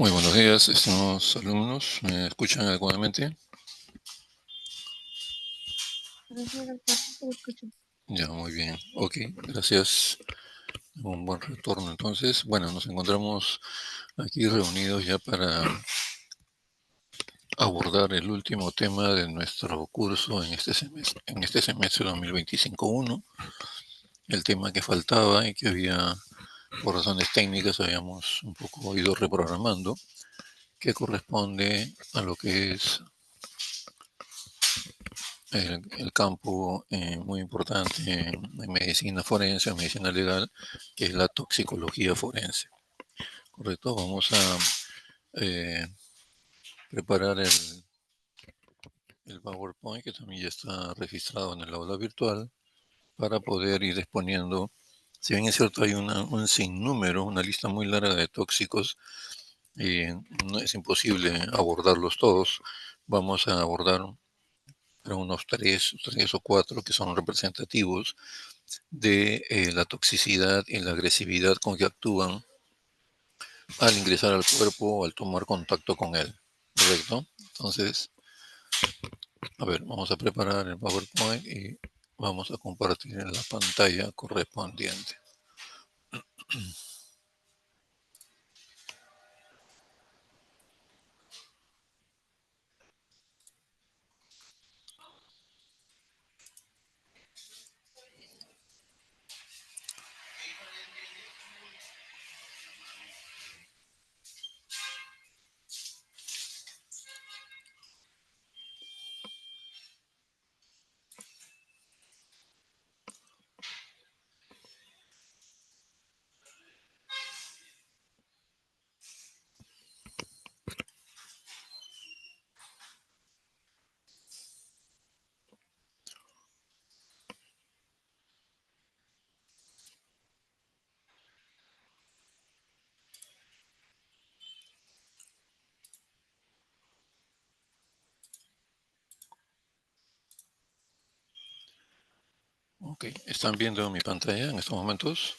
Muy buenos días, estimados alumnos. ¿Me escuchan adecuadamente? Gracias, doctor. Sí, se lo escucho. Ya, muy bien. Ok, gracias. Un buen retorno. Entonces, bueno, nos encontramos aquí reunidos ya para abordar el último tema de nuestro curso en este semestre 2025-1. El tema que faltaba y que había, por razones técnicas, habíamos un poco ido reprogramando, que corresponde a lo que es el campo muy importante en medicina forense o medicina legal, que es la toxicología forense. Correcto, vamos a eh, preparar el PowerPoint, que también ya está registrado en el aula virtual, para poder ir exponiendo. Si bien es cierto, hay un sinnúmero, una lista muy larga de tóxicos, y no es imposible abordarlos todos. Vamos a abordar unos tres o cuatro que son representativos de la toxicidad y la agresividad con que actúan al ingresar al cuerpo o al tomar contacto con él. ¿Correcto? Entonces, a ver, vamos a preparar el PowerPoint y vamos a compartir en la pantalla correspondiente. Ok, ¿están viendo mi pantalla en estos momentos?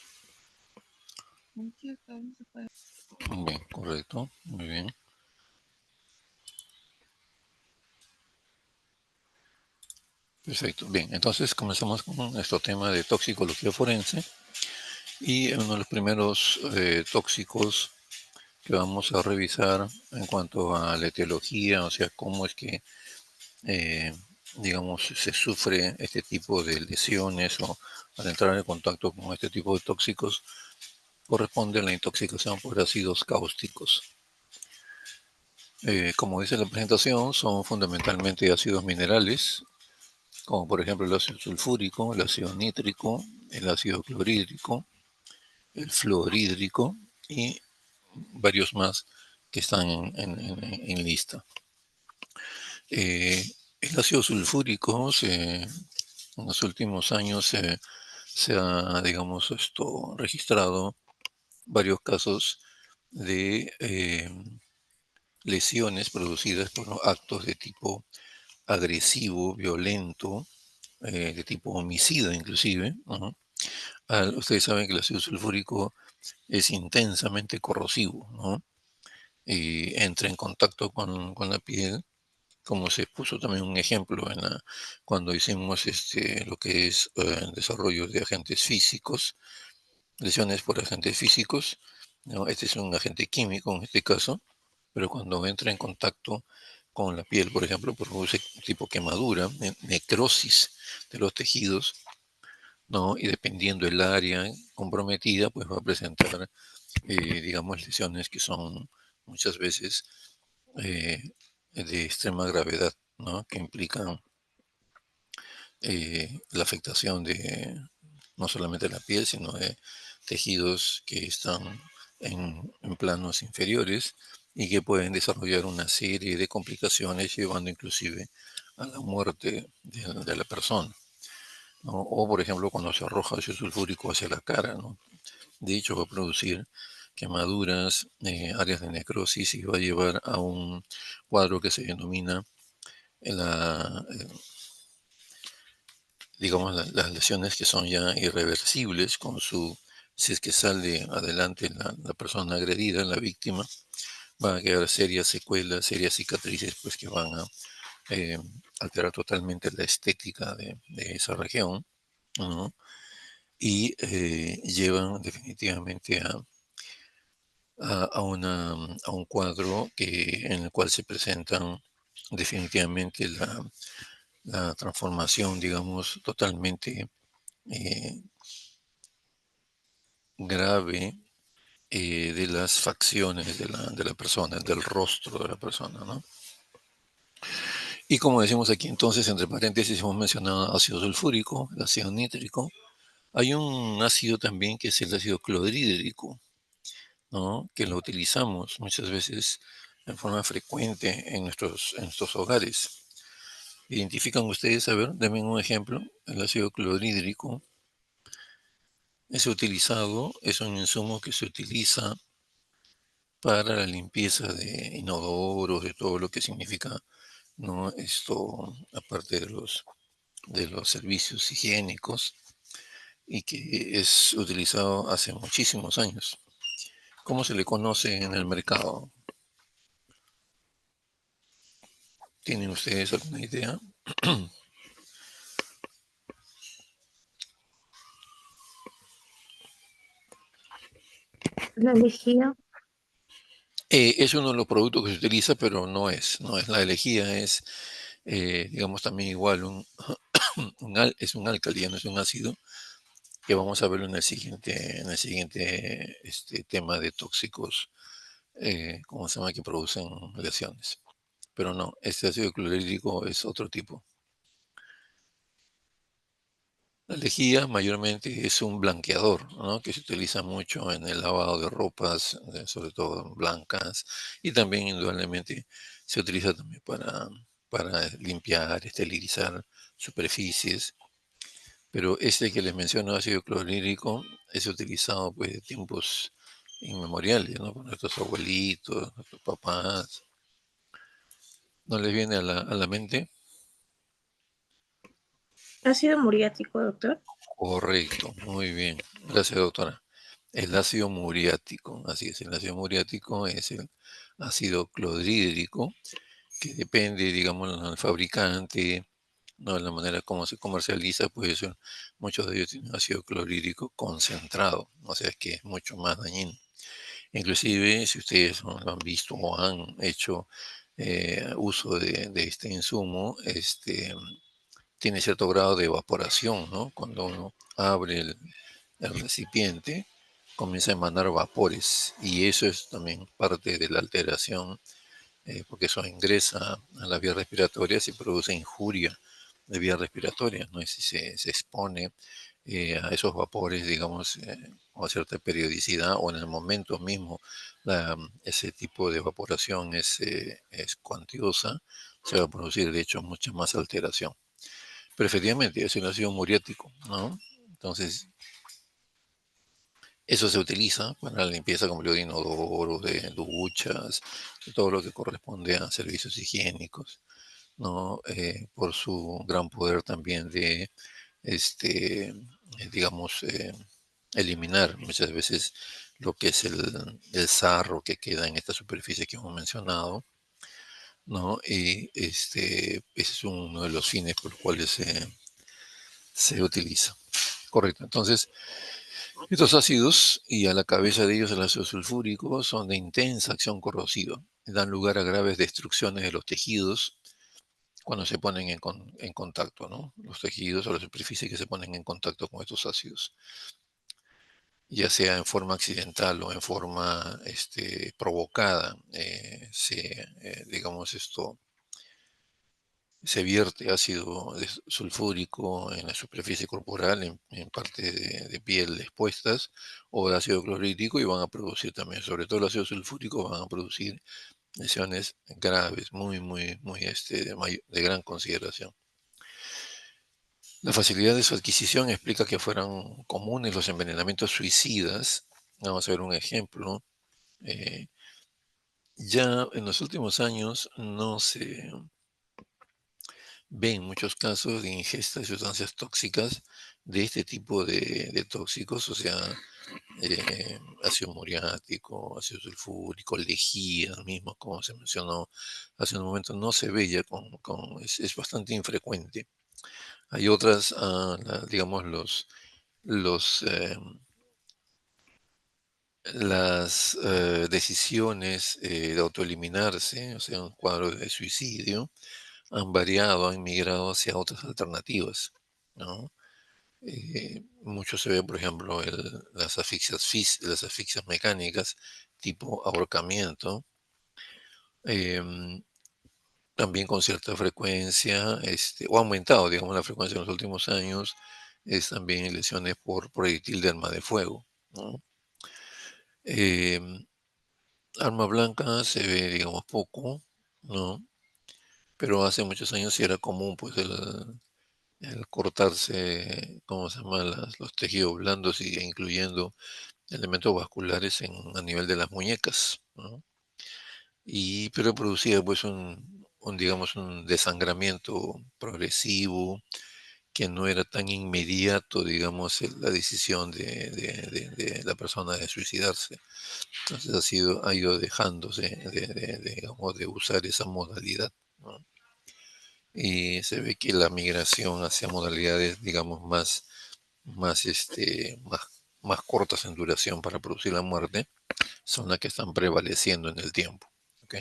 Sí, doctor, no se puede. Bien, correcto, muy bien. Perfecto. Bien, entonces comenzamos con nuestro tema de toxicología forense y uno de los primeros tóxicos que vamos a revisar en cuanto a la etiología, o sea, cómo es que, eh, digamos, se sufre este tipo de lesiones o al entrar en contacto con este tipo de tóxicos, corresponde a la intoxicación por ácidos cáusticos. Como dice la presentación, son fundamentalmente ácidos minerales, como por ejemplo el ácido sulfúrico, el ácido nítrico, el ácido clorhídrico, el fluorhídrico y varios más que están en lista. El ácido sulfúrico en los últimos años se ha, digamos, registrado varios casos de lesiones producidas por actos de tipo agresivo, violento, de tipo homicida inclusive. ¿No? Ustedes saben que el ácido sulfúrico es intensamente corrosivo, ¿no? Y entra en contacto con la piel, como se puso también un ejemplo cuando hicimos lo que es el desarrollo de agentes físicos, lesiones por agentes físicos, ¿no? Este es un agente químico en este caso, pero cuando entra en contacto con la piel, por ejemplo, produce tipo quemadura, necrosis de los tejidos, ¿no? Y dependiendo del área comprometida, pues va a presentar, digamos, lesiones que son muchas veces eh, de extrema gravedad, ¿no? Que implican la afectación de no solamente la piel, sino de tejidos que están en planos inferiores y que pueden desarrollar una serie de complicaciones llevando inclusive a la muerte de la persona, ¿no? O por ejemplo cuando se arroja ácido sulfúrico hacia la cara, ¿no? De hecho va a producir quemaduras, áreas de necrosis y va a llevar a un cuadro que se denomina la, digamos, las lesiones que son ya irreversibles si es que sale adelante la persona agredida, la víctima, van a quedar serias secuelas, serias cicatrices, pues que van a eh, alterar totalmente la estética de esa región, ¿no? Y llevan definitivamente a un cuadro en el cual se presentan definitivamente la transformación, digamos, totalmente eh, grave de las facciones de la persona, del rostro de la persona, ¿no? Y como decimos aquí entonces, entre paréntesis, hemos mencionado ácido sulfúrico, el ácido nítrico. Hay un ácido también que es el ácido clorhídrico, ¿no? Que lo utilizamos muchas veces en forma frecuente en nuestros hogares. ¿Identifican ustedes? A ver, denme un ejemplo. El ácido clorhídrico es utilizado, es un insumo que se utiliza para la limpieza de inodoros, de todo lo que significa, ¿no? Esto, aparte de los servicios higiénicos, y que es utilizado hace muchísimos años. ¿Cómo se le conoce en el mercado? ¿Tienen ustedes alguna idea? La lejía. Es uno de los productos que se utiliza, pero no es la lejía, es, digamos, también igual es un álcali, ya no es un ácido, que vamos a verlo en el siguiente tema de tóxicos, ¿cómo se llama? Que producen lesiones. Pero no, este ácido clorhídrico es otro tipo. La lejía mayormente es un blanqueador, ¿no? Que se utiliza mucho en el lavado de ropas, sobre todo blancas, y también indudablemente se utiliza también para limpiar, esterilizar superficies. Pero este que les menciono, ácido clorhídrico, es utilizado pues de tiempos inmemoriales, ¿no? Por nuestros abuelitos, nuestros papás. ¿No les viene a a la mente? Ácido muriático, doctor. Correcto, muy bien. Gracias, doctora. El ácido muriático, así es, el ácido muriático es el ácido clorhídrico, que depende, digamos, del fabricante, no de la manera como se comercializa, pues muchos de ellos tienen ácido clorhídrico concentrado, o sea que es mucho más dañino. Inclusive, si ustedes no lo han visto o han hecho uso de este insumo, tiene cierto grado de evaporación, ¿no? Cuando uno abre el recipiente, comienza a emanar vapores y eso es también parte de la alteración, porque eso ingresa a las vías respiratorias y produce injuria de vías respiratorias, ¿no? Y si se expone a esos vapores, digamos, con cierta periodicidad o en el momento mismo, ese tipo de evaporación es cuantiosa, se va a producir de hecho mucha más alteración. Pero efectivamente es un ácido muriático, ¿no? Entonces, eso se utiliza para la limpieza, como yo, de inodoros, de duchas, de todo lo que corresponde a servicios higiénicos, ¿no? Por su gran poder también de, digamos, eliminar muchas veces lo que es el sarro que queda en esta superficie que hemos mencionado, ¿no? Y ese es uno de los fines por los cuales se utiliza. Correcto. Entonces, estos ácidos y a la cabeza de ellos el ácido sulfúrico son de intensa acción corrosiva. Dan lugar a graves destrucciones de los tejidos cuando se ponen en contacto, ¿no? Los tejidos o la superficie que se ponen en contacto con estos ácidos, ya sea en forma accidental o en forma provocada, digamos esto, se vierte ácido sulfúrico en la superficie corporal, en parte de piel expuestas, o de ácido clorhídrico y van a producir también, sobre todo el ácido sulfúrico, van a producir lesiones graves, muy de gran consideración. La facilidad de su adquisición explica que fueran comunes los envenenamientos suicidas. Vamos a ver un ejemplo. Eh, ya en los últimos años no se ven muchos casos de ingesta de sustancias tóxicas de este tipo de tóxicos, o sea, ácido muriático, ácido sulfúrico, lejía, mismo como se mencionó hace un momento, no se ve ya es bastante infrecuente. Hay otras, digamos, los, las decisiones de autoeliminarse, o sea, un cuadro de suicidio, han variado, han migrado hacia otras alternativas, ¿no? Mucho se ve, por ejemplo, las asfixias mecánicas tipo ahorcamiento, em, también con cierta frecuencia, o ha aumentado, digamos, la frecuencia en los últimos años, es también lesiones por proyectil de arma de fuego, ¿no? Em, Arma blanca se ve, digamos, poco, ¿no? Pero hace muchos años sí era común, pues, el cortarse, ¿cómo se llama? Los tejidos blandos y incluyendo elementos vasculares a nivel de las muñecas, ¿no? Pero producía pues digamos, un desangramiento progresivo que no era tan inmediato, digamos, la decisión de la persona de suicidarse. Entonces ha ido dejándose digamos, de usar esa modalidad, ¿no? Y se ve que la migración hacia modalidades, digamos, más, más cortas en duración para producir la muerte son las que están prevaleciendo en el tiempo. ¿Ok?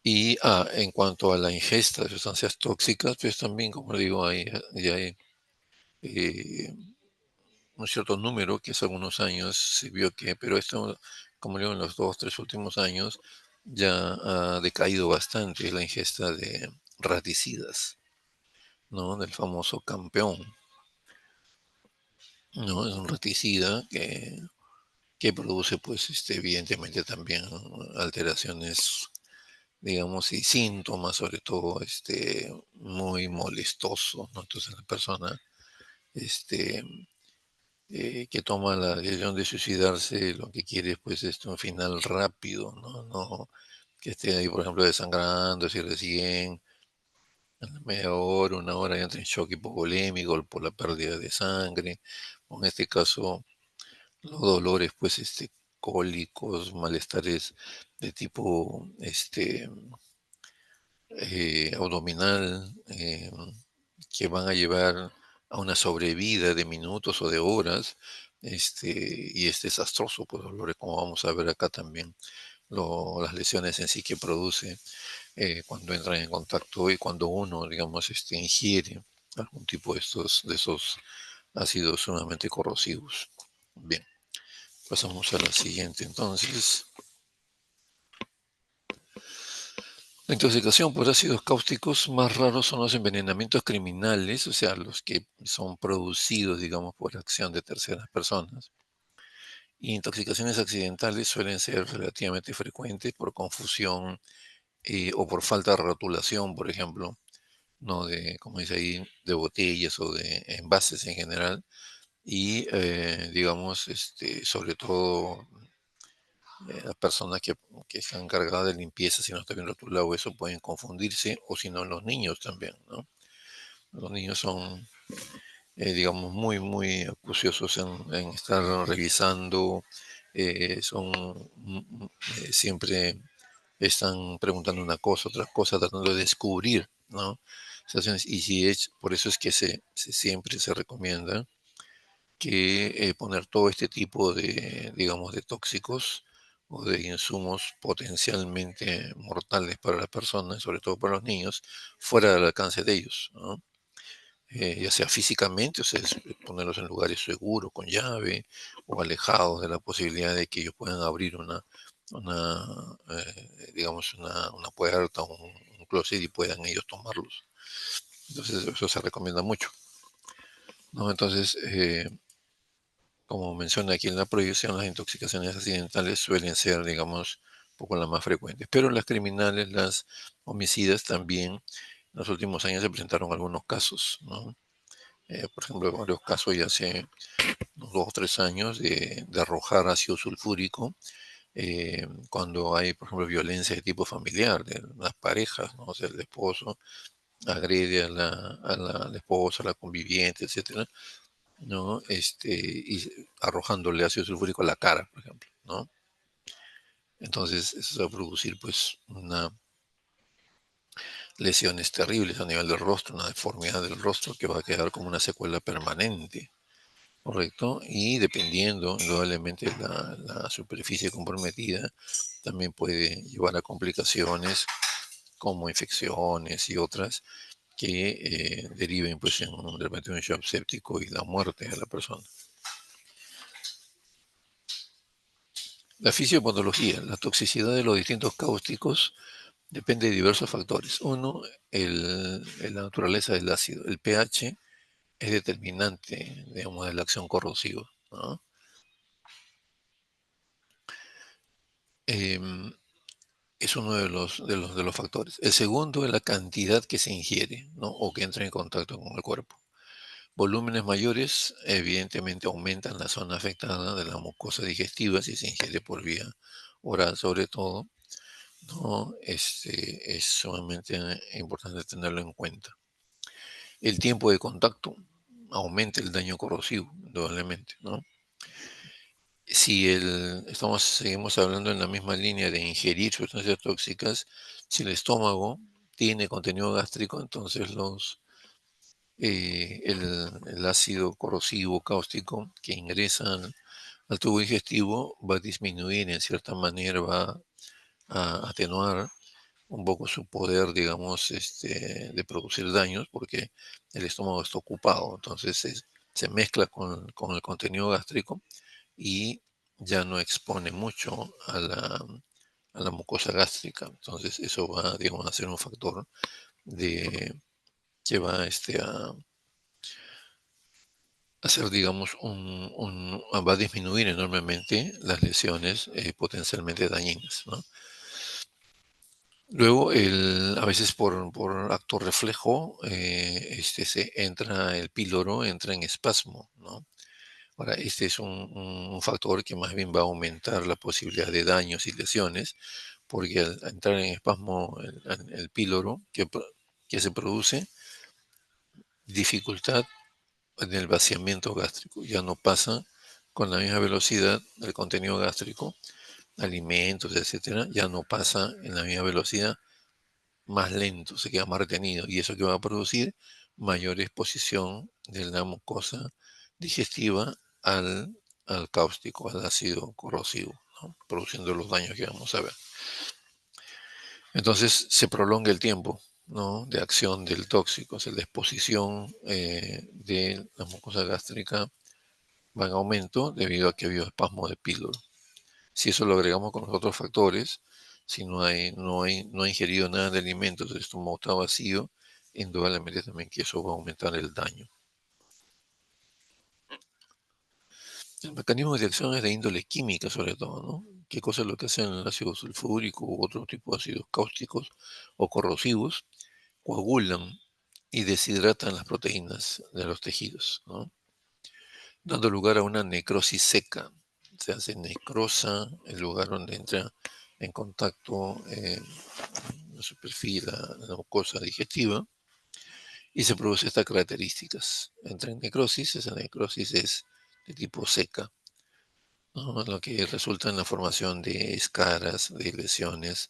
Y en cuanto a la ingesta de sustancias tóxicas, pues también, como digo, ya hay eh, un cierto número que hace algunos años se vio pero esto, como digo, en los 2, 3 últimos años ya ha decaído bastante la ingesta de raticidas, ¿no? Del famoso campeón, ¿no? Es un raticida que produce, pues, evidentemente también alteraciones, digamos, y síntomas, sobre todo, muy molestosos, ¿no? Entonces la persona, este, que toma la decisión de suicidarse, lo que quiere es, pues, un final rápido, ¿no? No que esté ahí, por ejemplo, desangrándose recién, a la media hora, 1 hora, ya entra en shock hipovolémico por la pérdida de sangre, o en este caso, los dolores, pues, cólicos, malestares de tipo, abdominal, que van a llevar a una sobrevida de minutos o de horas, y es desastroso, pues, dolores, como vamos a ver acá también, las lesiones en sí que produce cuando entran en contacto y cuando uno, digamos, ingiere algún tipo de esos ácidos sumamente corrosivos. Bien. Pasamos a la siguiente. Entonces, la intoxicación por ácidos cáusticos más raros son los envenenamientos criminales, o sea, los que son producidos, digamos, por acción de terceras personas. Y intoxicaciones accidentales suelen ser relativamente frecuentes por confusión o por falta de rotulación, por ejemplo, no de, como dice ahí, de botellas o de envases en general. Y, digamos, sobre todo las personas que están encargadas de limpieza, si no está bien rotulado eso, pueden confundirse, o si no, los niños también, ¿no? Los niños son, digamos, muy acuciosos en estar revisando, siempre están preguntando una cosa, otra cosa, tratando de descubrir, ¿no? Situaciones. Y si es, por eso es que siempre se recomienda que poner todo este tipo de, digamos, de tóxicos o de insumos potencialmente mortales para las personas, sobre todo para los niños, fuera del alcance de ellos, ¿no? Ya sea físicamente, o sea, ponerlos en lugares seguros, con llave, o alejados de la posibilidad de que ellos puedan abrir digamos, una puerta, un closet y puedan ellos tomarlos. Entonces, eso se recomienda mucho, ¿no? Entonces, como menciona aquí en la prohibición, las intoxicaciones accidentales suelen ser, digamos, un poco las más frecuentes. Pero las criminales, las homicidas también, en los últimos años se presentaron algunos casos, ¿no? Por ejemplo, varios casos ya hace unos 2 o 3 años de arrojar ácido sulfúrico cuando hay, por ejemplo, violencia de tipo familiar, de las parejas, ¿no? O sea, el esposo agrede a la esposa, a la conviviente, etcétera, ¿no? Y arrojándole ácido sulfúrico a la cara, por ejemplo, ¿no? Entonces, eso va a producir, pues, una lesiones terribles a nivel del rostro, una deformidad del rostro que va a quedar como una secuela permanente, ¿correcto? Y dependiendo, indudablemente, la superficie comprometida también puede llevar a complicaciones como infecciones y otras que deriven pues en de repente un shock séptico y la muerte de la persona. La fisiopatología, la toxicidad de los distintos cáusticos depende de diversos factores. Uno, la naturaleza del ácido. El pH es determinante, digamos, de la acción corrosiva, ¿no? Em, es uno de los factores. El segundo es la cantidad que se ingiere, ¿no? O que entra en contacto con el cuerpo. Volúmenes mayores evidentemente aumentan la zona afectada de la mucosa digestiva si se ingiere por vía oral sobre todo, ¿no? Es sumamente importante tenerlo en cuenta. El tiempo de contacto aumenta el daño corrosivo, indudablemente, ¿no? Seguimos hablando en la misma línea de ingerir sustancias tóxicas, si el estómago tiene contenido gástrico, entonces el ácido corrosivo cáustico que ingresa al tubo digestivo va a disminuir en cierta manera, va a atenuar un poco su poder, digamos, de producir daños, porque el estómago está ocupado, entonces se mezcla con el contenido gástrico y ya no expone mucho a la mucosa gástrica. Entonces eso va, digamos, a ser un factor de, que va a ser, digamos, va a disminuir enormemente las lesiones potencialmente dañinas, ¿no? Luego, a veces por acto reflejo, el píloro entra en espasmo, ¿no? Ahora, este es un factor que más bien va a aumentar la posibilidad de daños y lesiones, porque al entrar en espasmo el píloro que se produce, dificultad en el vaciamiento gástrico. Ya no pasa con la misma velocidad del contenido gástrico, alimentos, etcétera, ya no pasa en la misma velocidad, más lento, se queda más retenido. Y eso que va a producir mayor exposición de la mucosa digestiva al cáustico, al ácido corrosivo, ¿no? Produciendo los daños que vamos a ver. Entonces se prolonga el tiempo, ¿no? De acción del tóxico, o sea, la exposición de la mucosa gástrica va en aumento debido a que ha habido espasmo de píloro. Si eso lo agregamos con los otros factores, si no ha ingerido nada de alimentos, el estómago está vacío, indudablemente también que eso va a aumentar el daño. El mecanismo de acción es de índole química sobre todo, ¿no? ¿Qué cosa es lo que hacen el ácido sulfúrico u otro tipo de ácidos cáusticos o corrosivos? Coagulan y deshidratan las proteínas de los tejidos, ¿no? Dando lugar a una necrosis seca. Se hace necrosa el lugar donde entra en contacto la superficie, la mucosa digestiva, y se produce estas características. Entra en necrosis, esa necrosis es de tipo seca, ¿no? Lo que resulta en la formación de escaras, de lesiones,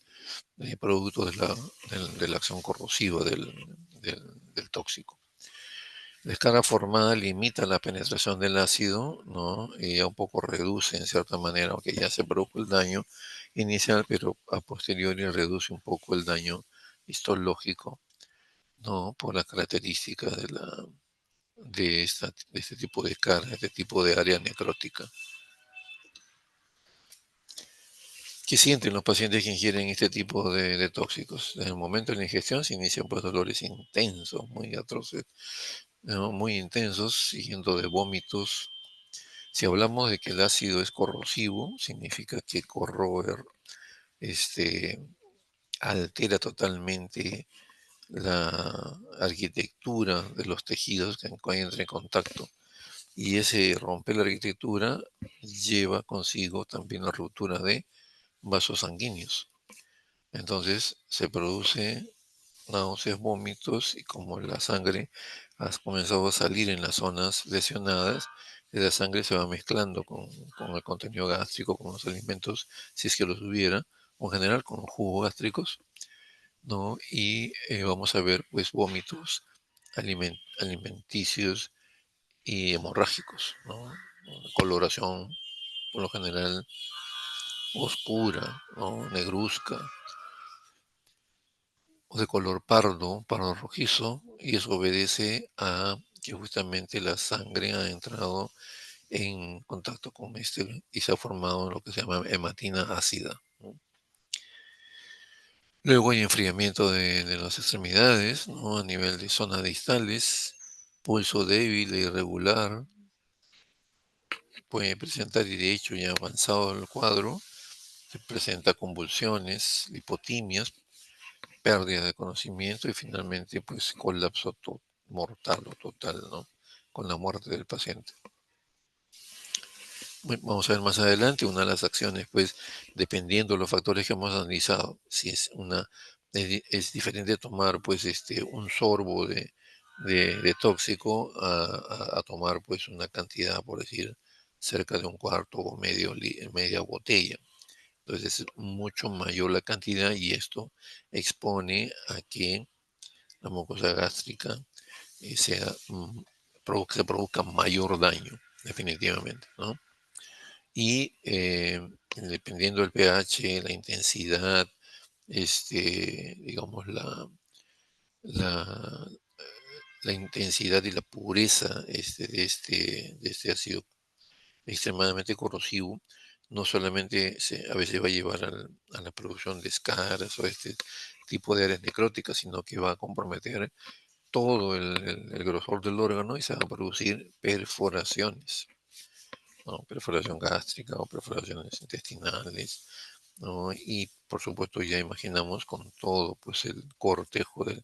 de producto de la acción corrosiva del tóxico. La escara formada limita la penetración del ácido, ¿no? Y ya un poco reduce en cierta manera, aunque ya se produjo el daño inicial, pero a posteriori reduce un poco el daño histológico, ¿no? Por las características de este tipo de escara, este tipo de área necrótica. ¿Qué sienten los pacientes que ingieren este tipo de tóxicos? En el momento de la ingestión se inician pues dolores intensos, muy atroces, ¿no? Muy intensos, siguiendo de vómitos. Si hablamos de que el ácido es corrosivo, significa que corroer este, altera totalmente la arquitectura de los tejidos que entran en contacto. Y ese romper la arquitectura lleva consigo también la ruptura de vasos sanguíneos. Entonces se produce náuseas, vómitos y como la sangre ha comenzado a salir en las zonas lesionadas, la sangre se va mezclando con el contenido gástrico, con los alimentos, si es que los hubiera, o en general con los jugos gástricos, ¿no? Y vamos a ver pues vómitos alimenticios y hemorrágicos, ¿no? Una coloración por lo general oscura, ¿no? Negruzca, o de color pardo, pardo rojizo, y eso obedece a que justamente la sangre ha entrado en contacto con este y se ha formado lo que se llama hematina ácida, ¿no? Luego hay enfriamiento de las extremidades, ¿no? A nivel de zonas distales, pulso débil e irregular, puede presentar, y de hecho ya avanzado el cuadro, se presenta convulsiones, lipotimias, pérdida de conocimiento y finalmente pues colapso mortal o total, ¿no? Con la muerte del paciente. Bueno, vamos a ver más adelante una de las acciones, pues, dependiendo de los factores que hemos analizado, si es es diferente tomar, pues, un sorbo de tóxico a tomar, pues, una cantidad, por decir, cerca de un cuarto o media botella. Entonces es mucho mayor la cantidad y esto expone a que la mucosa gástrica sea, se produzca mayor daño, definitivamente, ¿no? Y dependiendo del pH, la intensidad, digamos, la, la intensidad y la pureza de este ácido extremadamente corrosivo, no solamente a veces va a llevar a la producción de escaras o este tipo de áreas necróticas, sino que va a comprometer todo el grosor del órgano y se van a producir perforaciones, ¿no? Perforación gástrica o perforaciones intestinales, ¿no? Y por supuesto ya imaginamos con todo pues el cortejo de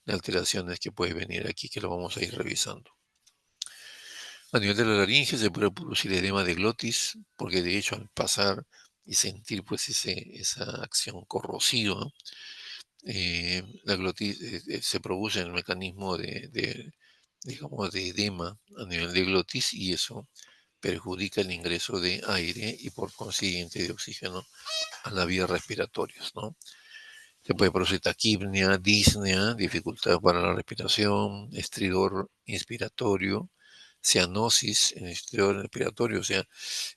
alteraciones que puede venir aquí, que lo vamos a ir revisando. A nivel de la laringe se puede producir edema de glotis, porque de hecho al pasar y sentir pues esa acción corrosiva, la glotis se produce en el mecanismo digamos, de edema a nivel de glotis y eso perjudica el ingreso de aire y por consiguiente de oxígeno a las vías respiratorias, ¿no? Se puede producir taquipnea, disnea, dificultad para la respiración, estridor inspiratorio, cianosis en el estridor respiratorio, o sea,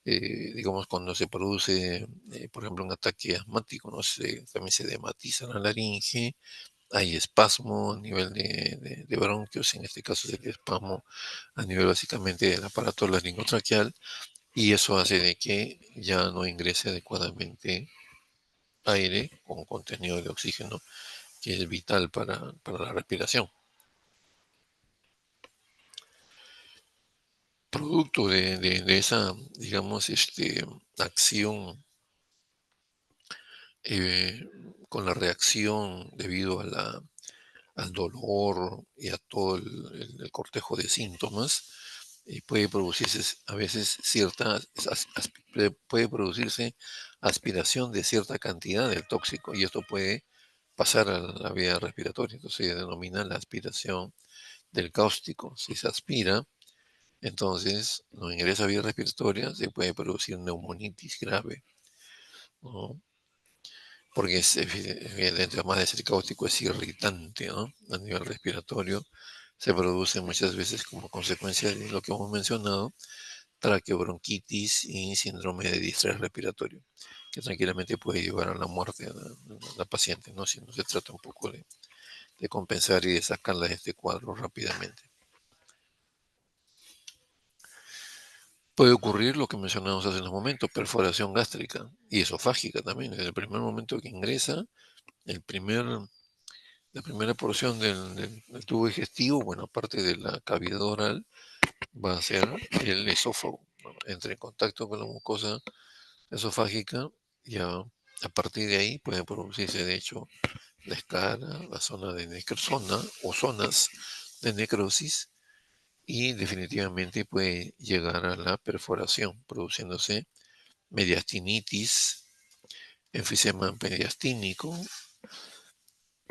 digamos cuando se produce, por ejemplo, un ataque asmático, ¿no? También se dematiza la laringe, hay espasmo a nivel de bronquios, en este caso es el espasmo a nivel básicamente del aparato laringotraqueal, y eso hace de que ya no ingrese adecuadamente aire con contenido de oxígeno, que es vital para la respiración. Producto de esa, digamos, acción eh, con la reacción debido al dolor y a todo el cortejo de síntomas, puede producirse a veces puede producirse aspiración de cierta cantidad del tóxico y esto puede pasar a la vía respiratoria. Entonces se denomina la aspiración del cáustico. Si se aspira, entonces no ingresa a vía respiratoria, se puede producir neumonitis grave, ¿no? Porque es evidente, además de ser cáustico, es irritante, ¿no? A nivel respiratorio se produce muchas veces como consecuencia de lo que hemos mencionado, traqueobronquitis y síndrome de distrés respiratorio, que tranquilamente puede llevar a la muerte a la paciente, ¿no? Si no se trata un poco de compensar y de sacarla de este cuadro rápidamente. Puede ocurrir lo que mencionamos hace un momento, perforación gástrica y esofágica también. Desde el primer momento que ingresa, el primer, la primera porción del tubo digestivo, bueno, aparte de la cavidad oral, va a ser el esófago, ¿no? Entra en contacto con la mucosa esofágica, ya a partir de ahí puede producirse, de hecho, la escara, la zona de necrosona o zonas de necrosis y definitivamente puede llegar a la perforación, produciéndose mediastinitis, enfisema mediastínico,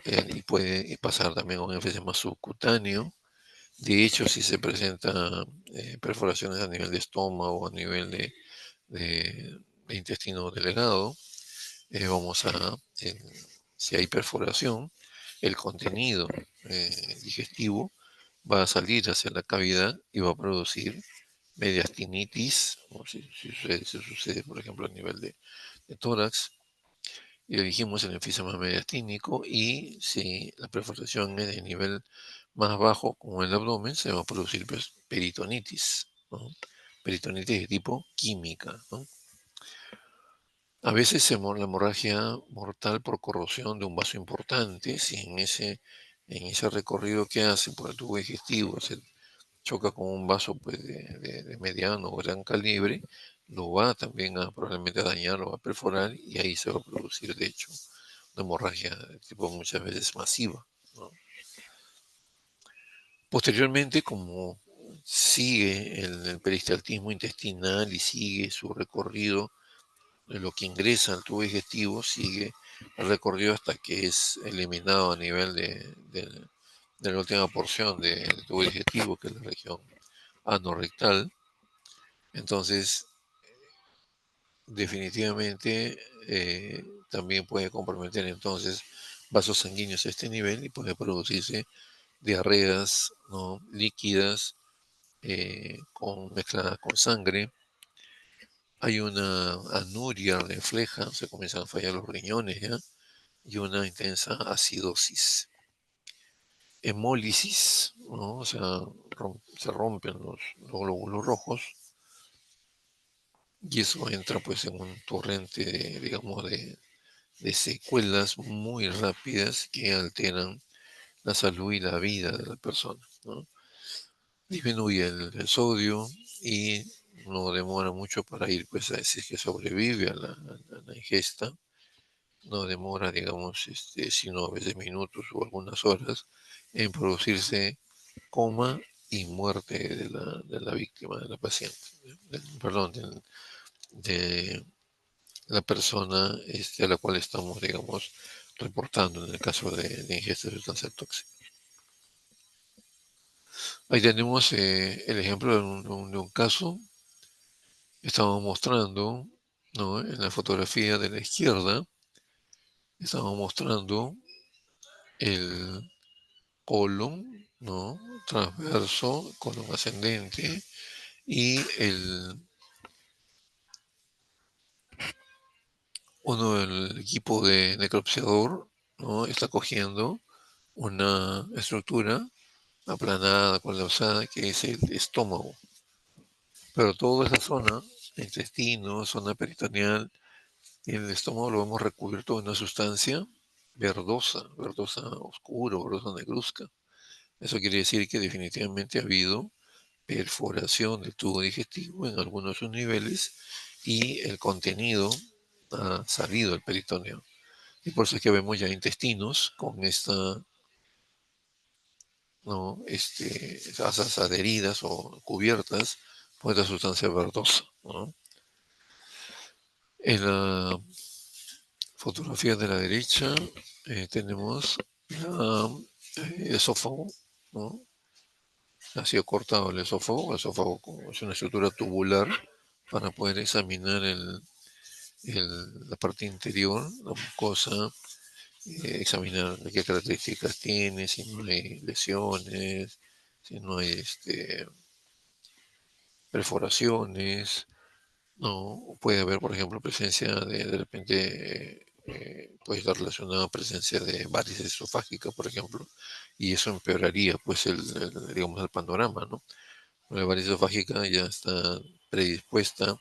y puede pasar también a un enfisema subcutáneo, De hecho, si se presentan perforaciones a nivel de estómago, a nivel de intestino delgado, vamos a, si hay perforación, el contenido digestivo va a salir hacia la cavidad y va a producir mediastinitis, o si sucede, por ejemplo, a nivel de tórax, y le dijimos el enfisema mediastínico, y si la perforación es de nivel más bajo, como el abdomen, se va a producir pues, peritonitis, ¿no? Peritonitis de tipo química, ¿no? A veces la hemorragia mortal por corrosión de un vaso importante, si en ese recorrido que hace por el tubo digestivo se choca con un vaso pues, de mediano o gran calibre, lo va también a probablemente a dañar, lo va a perforar y ahí se va a producir de hecho una hemorragia de tipo muchas veces masiva, ¿no? Posteriormente, como sigue el peristaltismo intestinal y sigue su recorrido, lo que ingresa al tubo digestivo sigue el recorrido hasta que es eliminado a nivel de la última porción del tubo digestivo, que es la región anorrectal. Entonces, definitivamente también puede comprometer entonces vasos sanguíneos a este nivel y puede producirse diarreas, ¿no? Líquidas mezcladas con sangre. Hay una anuria refleja, se comienzan a fallar los riñones ya, y una intensa acidosis. Hemólisis, ¿no? O sea, se rompen los glóbulos rojos y eso entra pues en un torrente, digamos, de secuelas muy rápidas que alteran la salud y la vida de la persona, ¿no? Disminuye el sodio y no demora mucho para ir, pues, si es que sobrevive a la ingesta, no demora, digamos, sino a veces minutos o algunas horas en producirse coma y muerte de la víctima, de la paciente, perdón, de la persona a la cual estamos, digamos, reportando en el caso de ingesta de sustancias tóxicas. Ahí tenemos el ejemplo de un caso. Estamos mostrando, ¿no? En la fotografía de la izquierda, estamos mostrando el colon, ¿no? Transverso, colon ascendente, y uno del equipo de necropsiador, ¿no? Está cogiendo una estructura aplanada, colapsada, que es el estómago. Pero toda esa zona, intestino, zona peritoneal, y el estómago lo hemos recubierto de una sustancia verdosa, verdosa oscuro, verdosa negruzca. Eso quiere decir que definitivamente ha habido perforación del tubo digestivo en algunos de sus niveles y el contenido ha salido del peritoneo. Y por eso es que vemos ya intestinos con ¿no? Asas adheridas o cubiertas por esta sustancia verdosa, ¿no? En la fotografía de la derecha tenemos el esófago, ¿no? Ha sido cortado el esófago es una estructura tubular para poder examinar la parte interior, la mucosa, examinar qué características tiene, si no hay lesiones, si no hay perforaciones, no, puede haber, por ejemplo, presencia de repente, puede estar relacionada a presencia de varices esofágicas, por ejemplo, y eso empeoraría, pues, digamos, el panorama, ¿no? La varice esofágica ya está predispuesta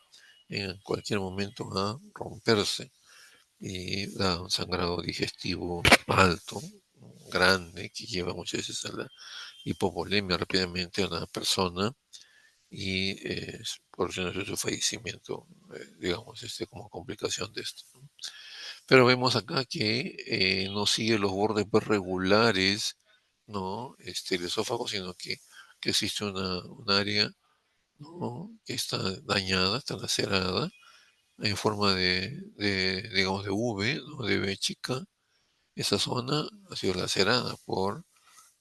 en cualquier momento a romperse y da un sangrado digestivo alto, grande, que lleva muchas veces a la hipovolemia rápidamente a la persona y produciendo su fallecimiento, digamos, como complicación de esto, ¿no? Pero vemos acá que no sigue los bordes pues, regulares, ¿no? El esófago, sino que existe un área, ¿no? Que está dañada, está lacerada, en forma digamos, de V, ¿no? De V chica. Esa zona ha sido lacerada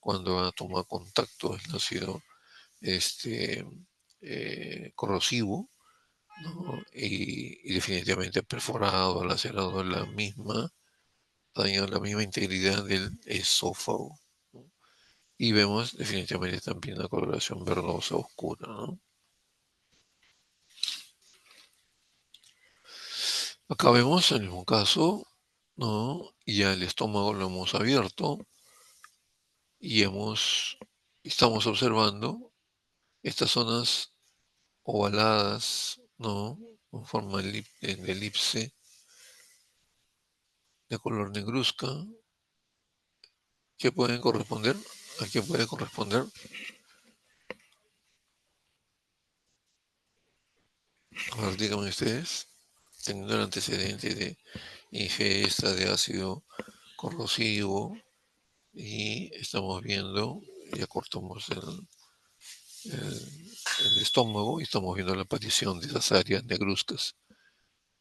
cuando ha tomado contacto el ácido corrosivo, ¿no? Y definitivamente ha perforado, lacerado la misma, dañado la misma integridad del esófago, ¿no? Y vemos definitivamente también una coloración verdosa oscura, ¿no? Acá vemos el mismo caso, ¿no? Y ya el estómago lo hemos abierto y estamos observando estas zonas ovaladas, ¿no? Con forma de elipse, de color negruzca, que pueden corresponder, ¿a qué puede corresponder? A ver, díganme ustedes, teniendo el antecedente de ingesta de ácido corrosivo y estamos viendo, ya cortamos el estómago y estamos viendo la aparición de esas áreas negruzcas.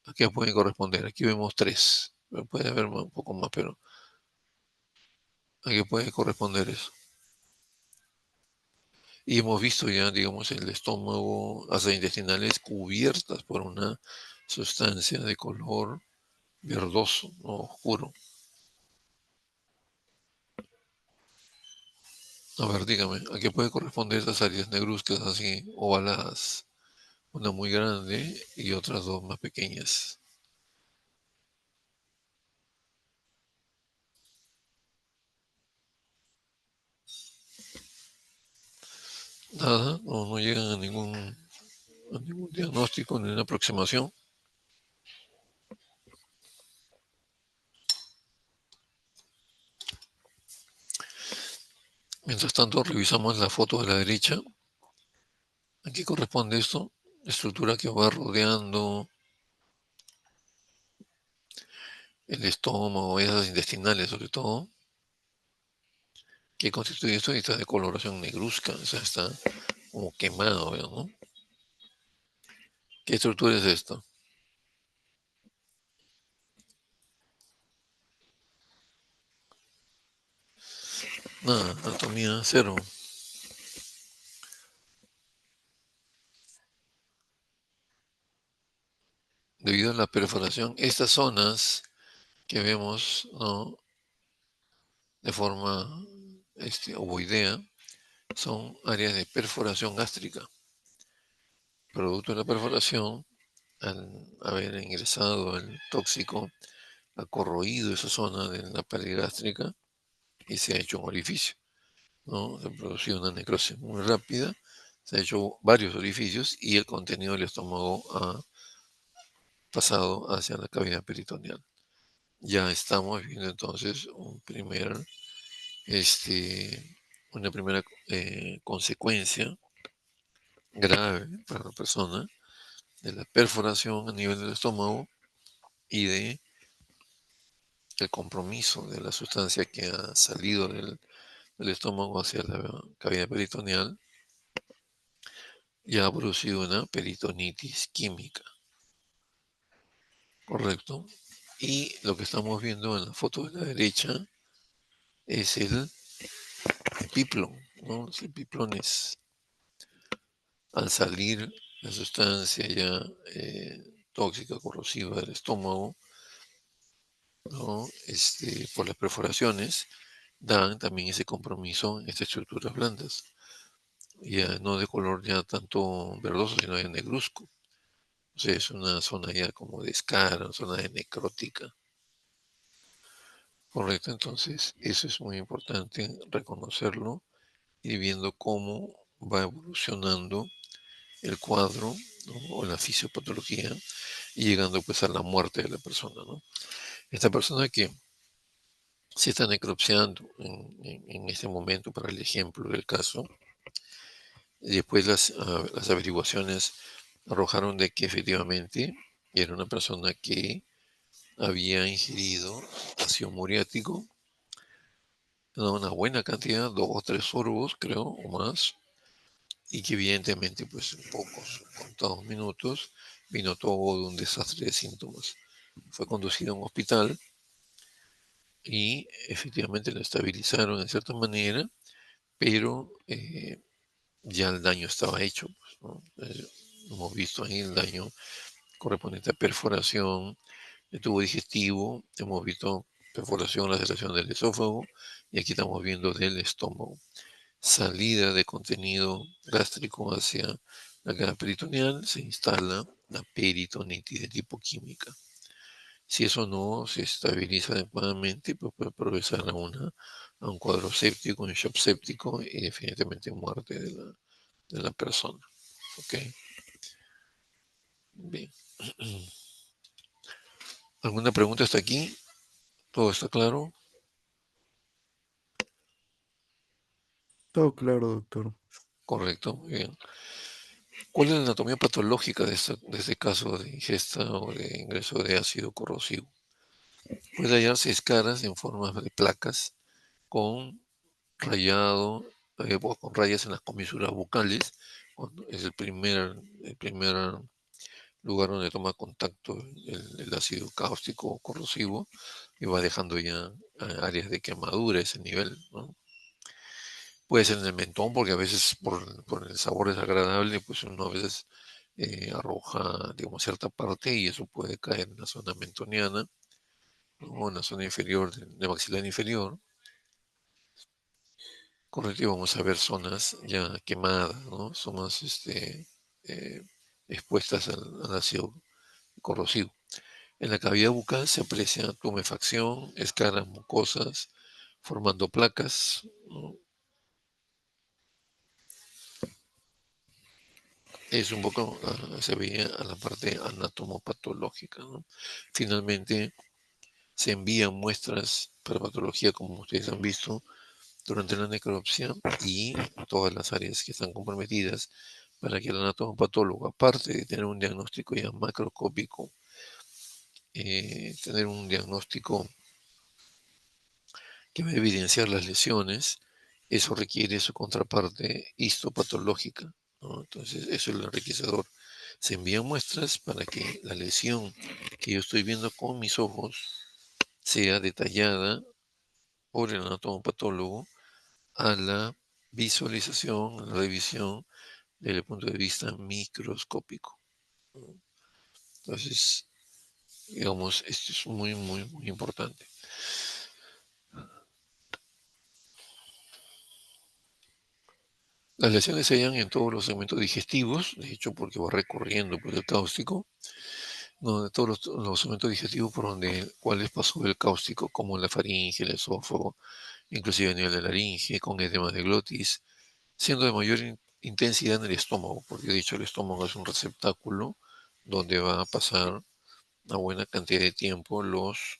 ¿A qué pueden corresponder? Aquí vemos tres. Puede haber un poco más, pero ¿a qué puede corresponder eso? Y hemos visto ya, digamos, el estómago, las intestinales cubiertas por una sustancia de color verdoso, ¿no? Oscuro. A ver, dígame, ¿a qué puede corresponder esas áreas negruzcas así ovaladas? Una muy grande y otras dos más pequeñas. Nada, no llegan a ningún diagnóstico ni una aproximación. Mientras tanto, revisamos la foto de la derecha. ¿A qué corresponde esto? La estructura que va rodeando el estómago, esas intestinales sobre todo, que constituye esto y está de coloración negruzca, o sea, está como quemado, ¿no? ¿Qué estructura es esta? Nada, anatomía cero. Debido a la perforación, estas zonas que vemos, ¿no? De forma ovoidea, son áreas de perforación gástrica. Producto de la perforación, al haber ingresado el tóxico, ha corroído esa zona de la pared gástrica y se ha hecho un orificio, ¿no? Se ha producido una necrosis muy rápida, se ha hecho varios orificios y el contenido del estómago ha pasado hacia la cavidad peritoneal. Ya estamos viendo entonces una primera consecuencia grave para la persona de la perforación a nivel del estómago y de el compromiso de la sustancia que ha salido del estómago hacia la cavidad peritoneal, ya ha producido una peritonitis química, ¿correcto? Y lo que estamos viendo en la foto de la derecha es el epiplon, ¿no? Los epiplones, al salir la sustancia ya tóxica, corrosiva del estómago, ¿no? Por las perforaciones, dan también ese compromiso en estas estructuras blandas, ya no de color ya tanto verdoso, sino de negruzco. O sea, es una zona ya como de escara, una zona de necrótica. Correcto, entonces eso es muy importante reconocerlo y viendo cómo va evolucionando el cuadro, ¿no? O la fisiopatología y llegando pues a la muerte de la persona, ¿no? Esta persona que se está necropsiando en este momento, para el ejemplo del caso, y después las averiguaciones arrojaron de que efectivamente era una persona que había ingerido ácido muriático, ¿no? Una buena cantidad, 2 o 3 sorbos, creo, o más, y que evidentemente, pues en pocos, contados minutos, vino todo un desastre de síntomas. Fue conducido a un hospital y efectivamente lo estabilizaron en cierta manera, pero ya el daño estaba hecho, pues, ¿no? Hemos visto ahí el daño correspondiente a perforación del tubo digestivo, hemos visto perforación, laceración del esófago, y aquí estamos viendo del estómago. Salida de contenido gástrico hacia la cara peritoneal, se instala la peritonitis de tipo química. Si eso no se estabiliza adecuadamente, pues puede progresar a un cuadro séptico, un shock séptico y definitivamente muerte de la persona. ¿Ok? Bien. ¿Alguna pregunta hasta aquí? ¿Todo está claro? Todo claro, doctor. Correcto, muy bien. ¿Cuál es la anatomía patológica de este caso de ingesta o de ingreso de ácido corrosivo? Puede hallarse escaras en forma de placas con rayado, o con rayas en las comisuras bucales, cuando es el primer lugar donde toma contacto el ácido cáustico corrosivo y va dejando ya áreas de quemadura a ese nivel, ¿no? Puede ser en el mentón, porque a veces por el sabor desagradable, pues uno a veces arroja, digamos, cierta parte y eso puede caer en la zona mentoniana, ¿no? O en la zona inferior, de maxilar inferior. Correcto, y vamos a ver zonas ya quemadas, ¿no? Zonas eh, expuestas al ácido corrosivo. En la cavidad bucal se aprecia tumefacción, escaras mucosas, formando placas, ¿no? Es un poco, se veía a la parte anatomopatológica, ¿no? Finalmente, se envían muestras para patología, como ustedes han visto, durante la necropsia y todas las áreas que están comprometidas para que el anatomopatólogo, aparte de tener un diagnóstico ya macroscópico, tener un diagnóstico que va a evidenciar las lesiones, eso requiere su contraparte histopatológica, ¿no? Entonces, eso es el enriquecedor. Se envían muestras para que la lesión que yo estoy viendo con mis ojos sea detallada por el anatomopatólogo a la visualización, a la revisión desde el punto de vista microscópico, ¿no? Entonces, digamos, esto es muy, muy, muy importante. Las lesiones se hallan en todos los segmentos digestivos, de hecho, porque va recorriendo pues, el cáustico, no, de todos los segmentos digestivos por donde cuáles pasó el cáustico, como la faringe, el esófago, inclusive a nivel de laringe, con edemas de glotis, siendo de mayor intensidad en el estómago, porque de hecho el estómago es un receptáculo donde va a pasar una buena cantidad de tiempo los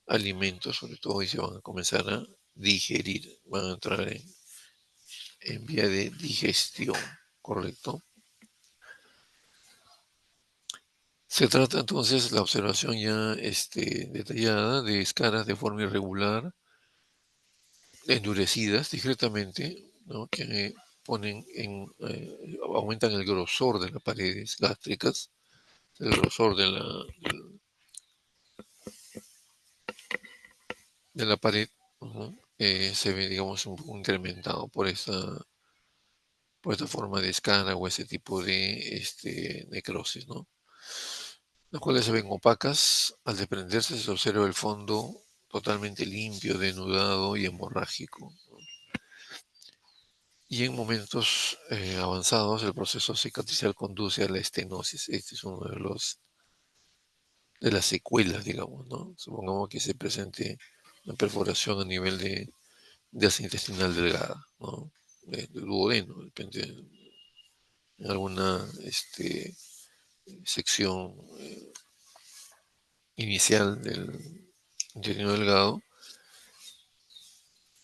alimentos, sobre todo, y se van a comenzar a digerir, van a entrar en vía de digestión, ¿correcto? Se trata entonces la observación ya detallada de escaras de forma irregular, endurecidas discretamente, ¿no? Que aumentan el grosor de las paredes gástricas, el grosor de la pared, ¿no? Se ve, digamos, un poco incrementado por esta forma de escala o ese tipo de necrosis, ¿no? Las cuales se ven opacas. Al desprenderse se observa el fondo totalmente limpio, denudado y hemorrágico, ¿no? Y en momentos avanzados el proceso cicatricial conduce a la estenosis. Este es uno de las secuelas, digamos, ¿no? Supongamos que se presente una perforación a nivel de asa intestinal delgada, ¿no? Del duodeno, de repente en alguna sección inicial del intestino delgado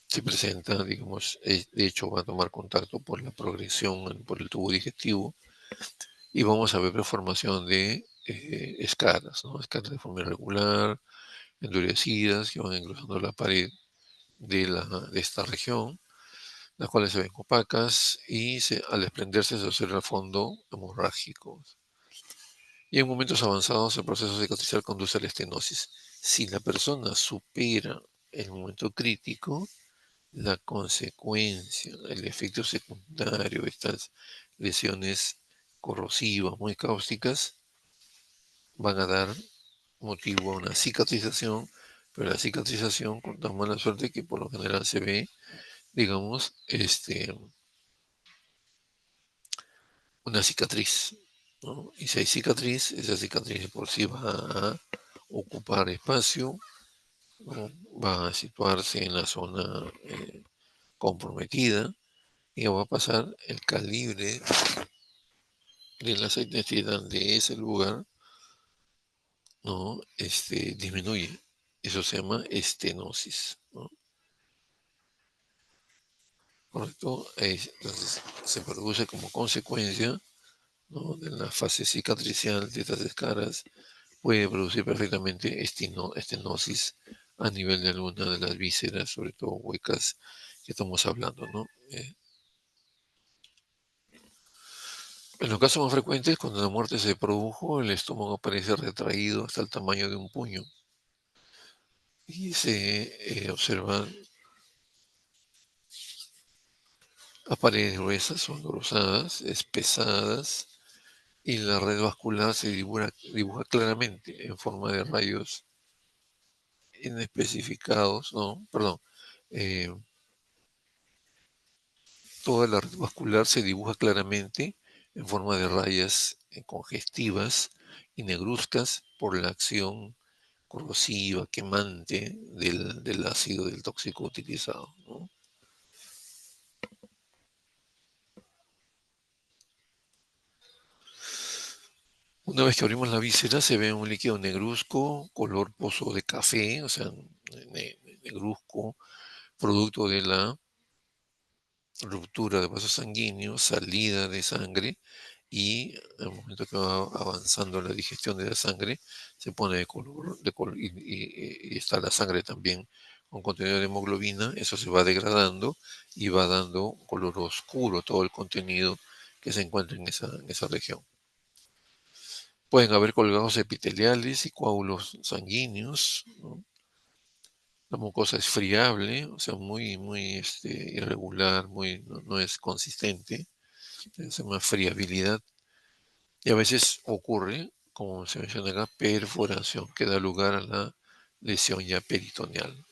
se presenta, digamos, de hecho va a tomar contacto por la progresión por el tubo digestivo y vamos a ver formación de escaras, ¿no? Escaras de forma irregular, endurecidas, que van engrosando la pared de esta región, las cuales se ven opacas y al desprenderse se observa el fondo hemorrágico. Y en momentos avanzados el proceso cicatricial conduce a la estenosis. Si la persona supera el momento crítico, la consecuencia, el efecto secundario de estas lesiones corrosivas muy cáusticas van a dar motivo a una cicatrización, pero la cicatrización con tan mala suerte que por lo general se ve, digamos, una cicatriz, ¿no? Y si hay cicatriz, esa cicatriz por sí va a ocupar espacio, ¿no? Va a situarse en la zona comprometida y va a pasar el calibre de la intensidad de ese lugar, ¿no? Disminuye. Eso se llama estenosis, ¿no? ¿Correcto? Entonces se produce como consecuencia, ¿no?, de la fase cicatricial de estas escaras, puede producir perfectamente estenosis a nivel de alguna de las vísceras, sobre todo huecas que estamos hablando, ¿no? En los casos más frecuentes, cuando la muerte se produjo, el estómago aparece retraído hasta el tamaño de un puño y se observan a paredes gruesas o engrosadas, espesadas, y la red vascular se dibuja claramente en forma de rayos inespecificados, no, perdón, eh, toda la red vascular se dibuja claramente en forma de rayas congestivas y negruzcas por la acción corrosiva, quemante del ácido del tóxico utilizado, ¿no? Una vez que abrimos la víscera se ve un líquido negruzco, color pozo de café, o sea, negruzco, producto de la ruptura de vasos sanguíneos, salida de sangre, y al momento que va avanzando la digestión de la sangre, se pone y está la sangre también con contenido de hemoglobina, eso se va degradando y va dando un color oscuro todo el contenido que se encuentra en esa región. Pueden haber colgados epiteliales y coágulos sanguíneos, ¿no? La mucosa es friable, o sea, muy irregular, no es consistente, se llama friabilidad. Y a veces ocurre, como se menciona acá, perforación, que da lugar a la lesión ya peritoneal.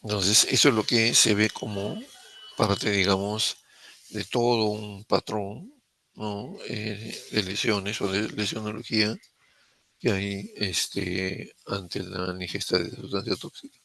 Entonces, eso es lo que se ve como parte, digamos, de todo un patrón, ¿no?, de lesiones o de lesionología que hay ante la ingesta de sustancia tóxica.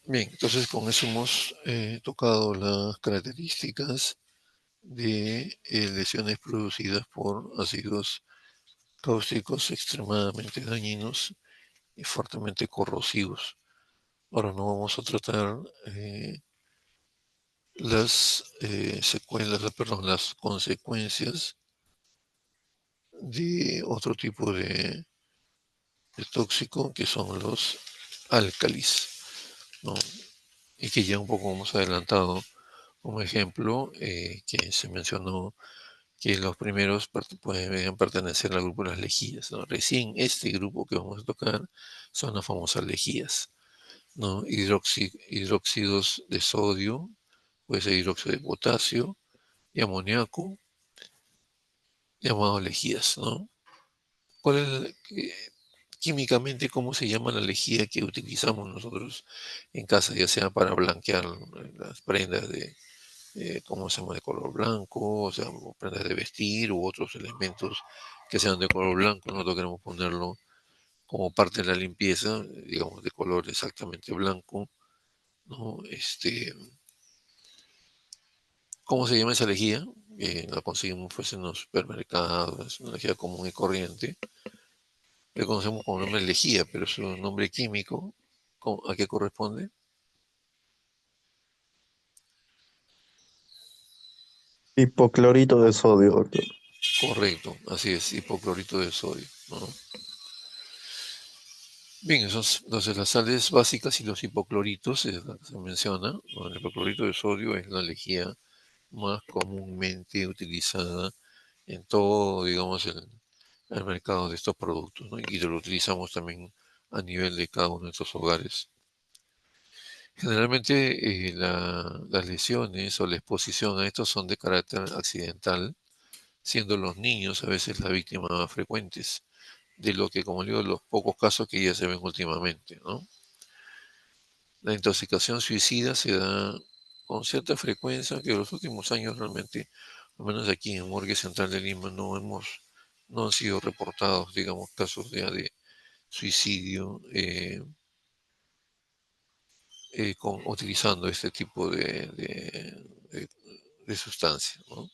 Bien, entonces con eso hemos tocado las características de lesiones producidas por ácidos cáusticos extremadamente dañinos y fuertemente corrosivos. Ahora no vamos a tratar las consecuencias de otro tipo de tóxico que son los álcalis, ¿no? Y que ya un poco hemos adelantado como ejemplo, que se mencionó que los primeros pueden pertenecer al grupo de las lejías, ¿no? Recién este grupo que vamos a tocar son las famosas lejías, ¿no? Hidróxidos de sodio, puede ser hidróxido de potasio y amoníaco, llamados lejías, ¿no? ¿Cuál es, químicamente, cómo se llama la lejía que utilizamos nosotros en casa, ya sea para blanquear las prendas ¿cómo se llama?, de color blanco, o sea, prendas de vestir u otros elementos que sean de color blanco? Nosotros queremos ponerlo como parte de la limpieza, digamos, de color exactamente blanco, ¿no? ¿Cómo se llama esa lejía? La conseguimos pues en los supermercados, es una lejía común y corriente. Le conocemos como nombre lejía, pero su nombre químico, ¿a qué corresponde? Hipoclorito de sodio, doctor. Correcto, así es, hipoclorito de sodio, ¿no? Bien, entonces las sales básicas y los hipocloritos es la que se menciona, ¿no? El hipoclorito de sodio es la lejía más comúnmente utilizada en todo, digamos, el mercado de estos productos, ¿no? Y lo utilizamos también a nivel de cada uno de estos hogares. Generalmente las lesiones o la exposición a estos son de carácter accidental, siendo los niños a veces las víctimas más frecuentes de lo que, como digo, los pocos casos que ya se ven últimamente, ¿no? La intoxicación suicida se da con cierta frecuencia, que en los últimos años realmente, al menos aquí en Morgue Central de Lima, no han sido reportados, digamos, casos ya de suicidio utilizando este tipo de- de sustancia, ¿no?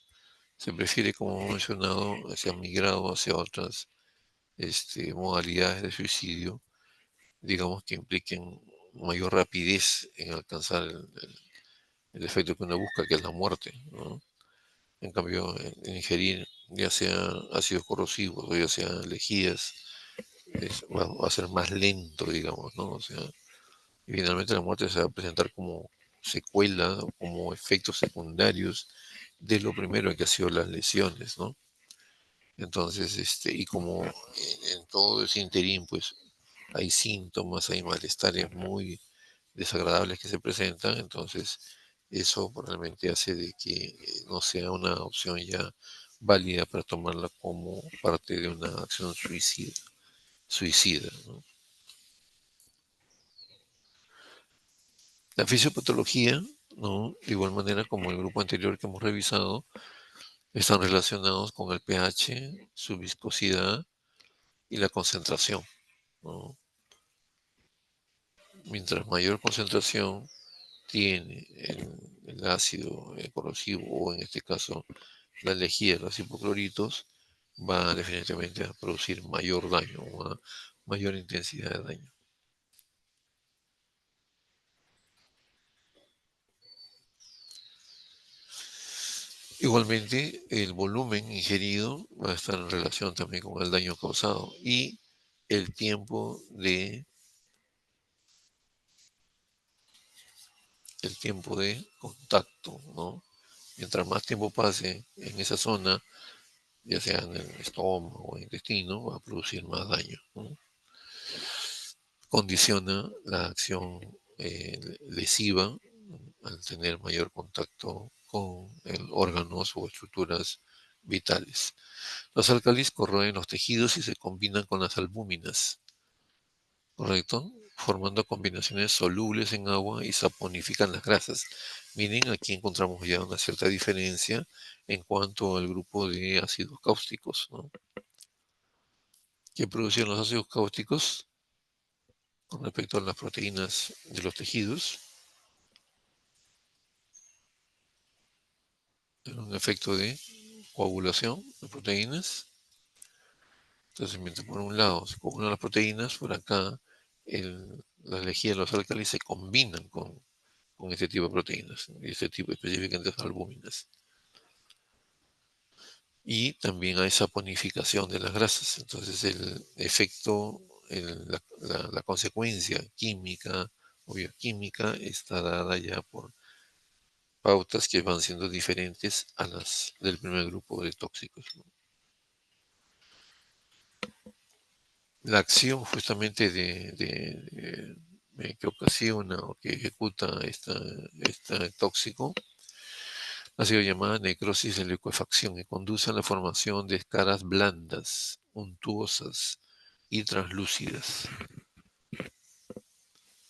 Se prefiere, como he mencionado, se ha migrado hacia otras modalidades de suicidio, digamos, que impliquen mayor rapidez en alcanzar el efecto que uno busca, que es la muerte, ¿no? En cambio, en ingerir ya sea ácidos corrosivos o ya sea lejías, va a ser más lento, digamos, ¿no? O sea, y finalmente la muerte se va a presentar como secuela o como efectos secundarios de lo primero que ha sido las lesiones, ¿no? Entonces, y como en todo ese interín, pues hay síntomas, hay malestares muy desagradables que se presentan, entonces eso realmente hace de que no sea una opción ya válida para tomarla como parte de una acción suicida, ¿no? La fisiopatología, ¿no? De igual manera como el grupo anterior que hemos revisado, están relacionados con el pH, su viscosidad y la concentración, ¿no? Mientras mayor concentración tiene el ácido corrosivo o en este caso la lejía de los hipocloritos, va definitivamente a producir mayor daño, una mayor intensidad de daño. Igualmente, el volumen ingerido va a estar en relación también con el daño causado y el tiempo de contacto, ¿no? Mientras más tiempo pase en esa zona, ya sea en el estómago o intestino, va a producir más daño, ¿no? Condiciona la acción lesiva al tener mayor contacto con órganos o estructuras vitales. Los álcalis corroen los tejidos y se combinan con las albúminas, ¿correcto? Formando combinaciones solubles en agua y saponifican las grasas. Miren, aquí encontramos ya una cierta diferencia en cuanto al grupo de ácidos cáusticos, ¿no? ¿Qué producen los ácidos cáusticos con respecto a las proteínas de los tejidos? Un efecto de coagulación de proteínas. Entonces, mientras por un lado se coagulan las proteínas, por acá la lejía de los álcalis se combinan con este tipo de proteínas, y este tipo específicamente de albúminas. Y también hay saponificación de las grasas. Entonces, el efecto, la consecuencia química o bioquímica está dada ya por pautas que van siendo diferentes a las del primer grupo de tóxicos, ¿no? La acción justamente que ocasiona o que ejecuta este tóxico ha sido llamada necrosis de licuefacción y conduce a la formación de escaras blandas, untuosas y translúcidas.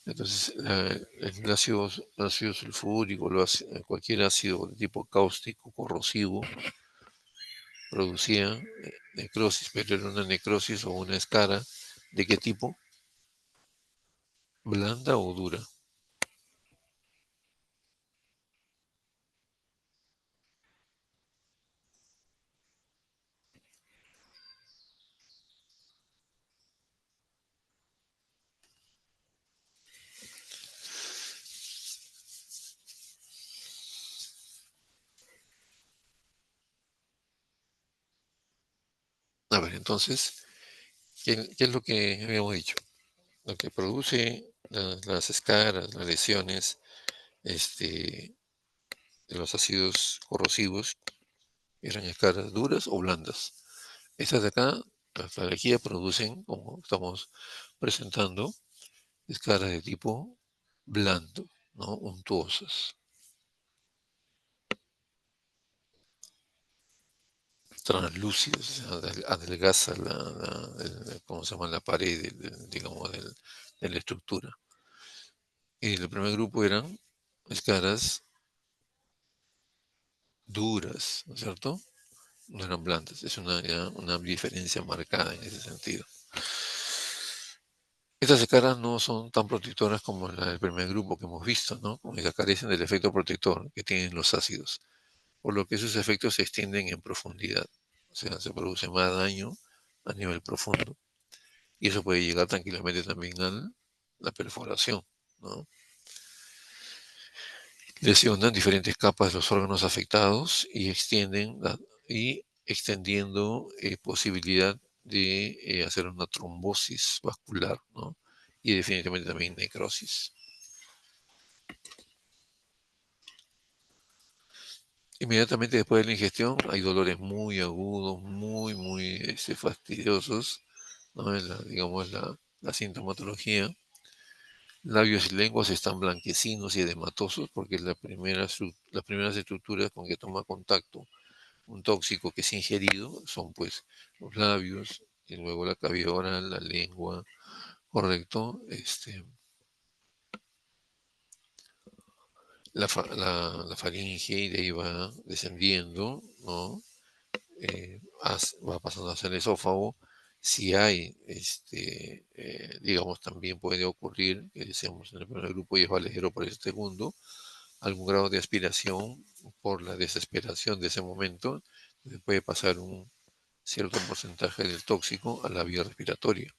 Entonces, el ácido sulfúrico, cualquier ácido de tipo cáustico, corrosivo, producía necrosis, pero era una necrosis o una escara. ¿De qué tipo? ¿Blanda o dura? A ver, entonces, ¿qué es lo que habíamos dicho? Lo que produce las escaras, las lesiones de los ácidos corrosivos, eran escaras duras o blandas. Estas de acá, las lejía producen, como estamos presentando, escaras de tipo blando, ¿no? Untuosas. Translúcidos, o sea, adelgaza ¿cómo se llama? La pared, digamos, de la estructura. Y el primer grupo eran escaras duras, ¿no es cierto? No eran blandas, es una diferencia marcada en ese sentido. Estas escaras no son tan protectoras como la del primer grupo que hemos visto, ¿no? Como que carecen del efecto protector que tienen los ácidos, por lo que sus efectos se extienden en profundidad. O sea, se produce más daño a nivel profundo. Y eso puede llegar tranquilamente también a la perforación, ¿no? Lesionan diferentes capas de los órganos afectados y extendiendo posibilidad de hacer una trombosis vascular, ¿no? Y definitivamente también necrosis. Inmediatamente después de la ingestión hay dolores muy agudos, muy fastidiosos, ¿no? Digamos la sintomatología. Labios y lenguas están blanquecinos y edematosos porque las primeras estructuras con que toma contacto un tóxico que es ingerido son pues los labios y luego la cavidad oral, la lengua, correcto, la faringe y de ahí va descendiendo, ¿no? Va pasando hacia el esófago. Si hay, digamos, también puede ocurrir, que decíamos en el primer grupo y es valedero por el segundo, algún grado de aspiración por la desesperación de ese momento, puede pasar un cierto porcentaje del tóxico a la vía respiratoria.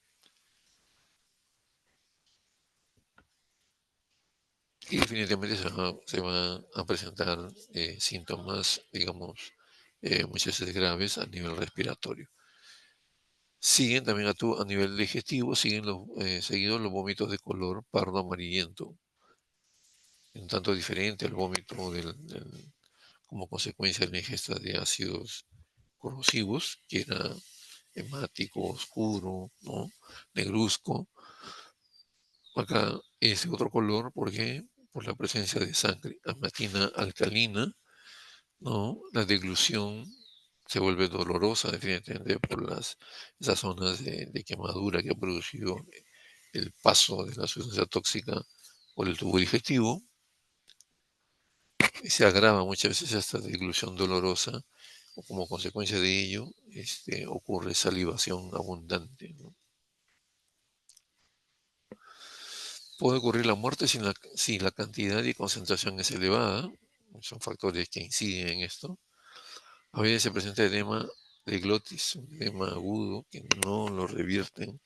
Y definitivamente se van a presentar síntomas, digamos, muchas veces graves a nivel respiratorio. Siguen también a nivel digestivo, siguen seguidos los vómitos de color pardo amarillento, un tanto diferente al vómito como consecuencia de la ingesta de ácidos corrosivos, que era hemático, oscuro, ¿no? Negruzco. Acá es de otro color porque por la presencia de sangre amatina alcalina, ¿no? La deglución se vuelve dolorosa definitivamente por esas zonas de quemadura que ha producido el paso de la sustancia tóxica por el tubo digestivo. Y se agrava muchas veces esta deglución dolorosa o como consecuencia de ello ocurre salivación abundante, ¿no? Puede ocurrir la muerte si la cantidad y concentración es elevada. Son factores que inciden en esto. A veces se presenta edema de glotis, un edema agudo que no lo revierten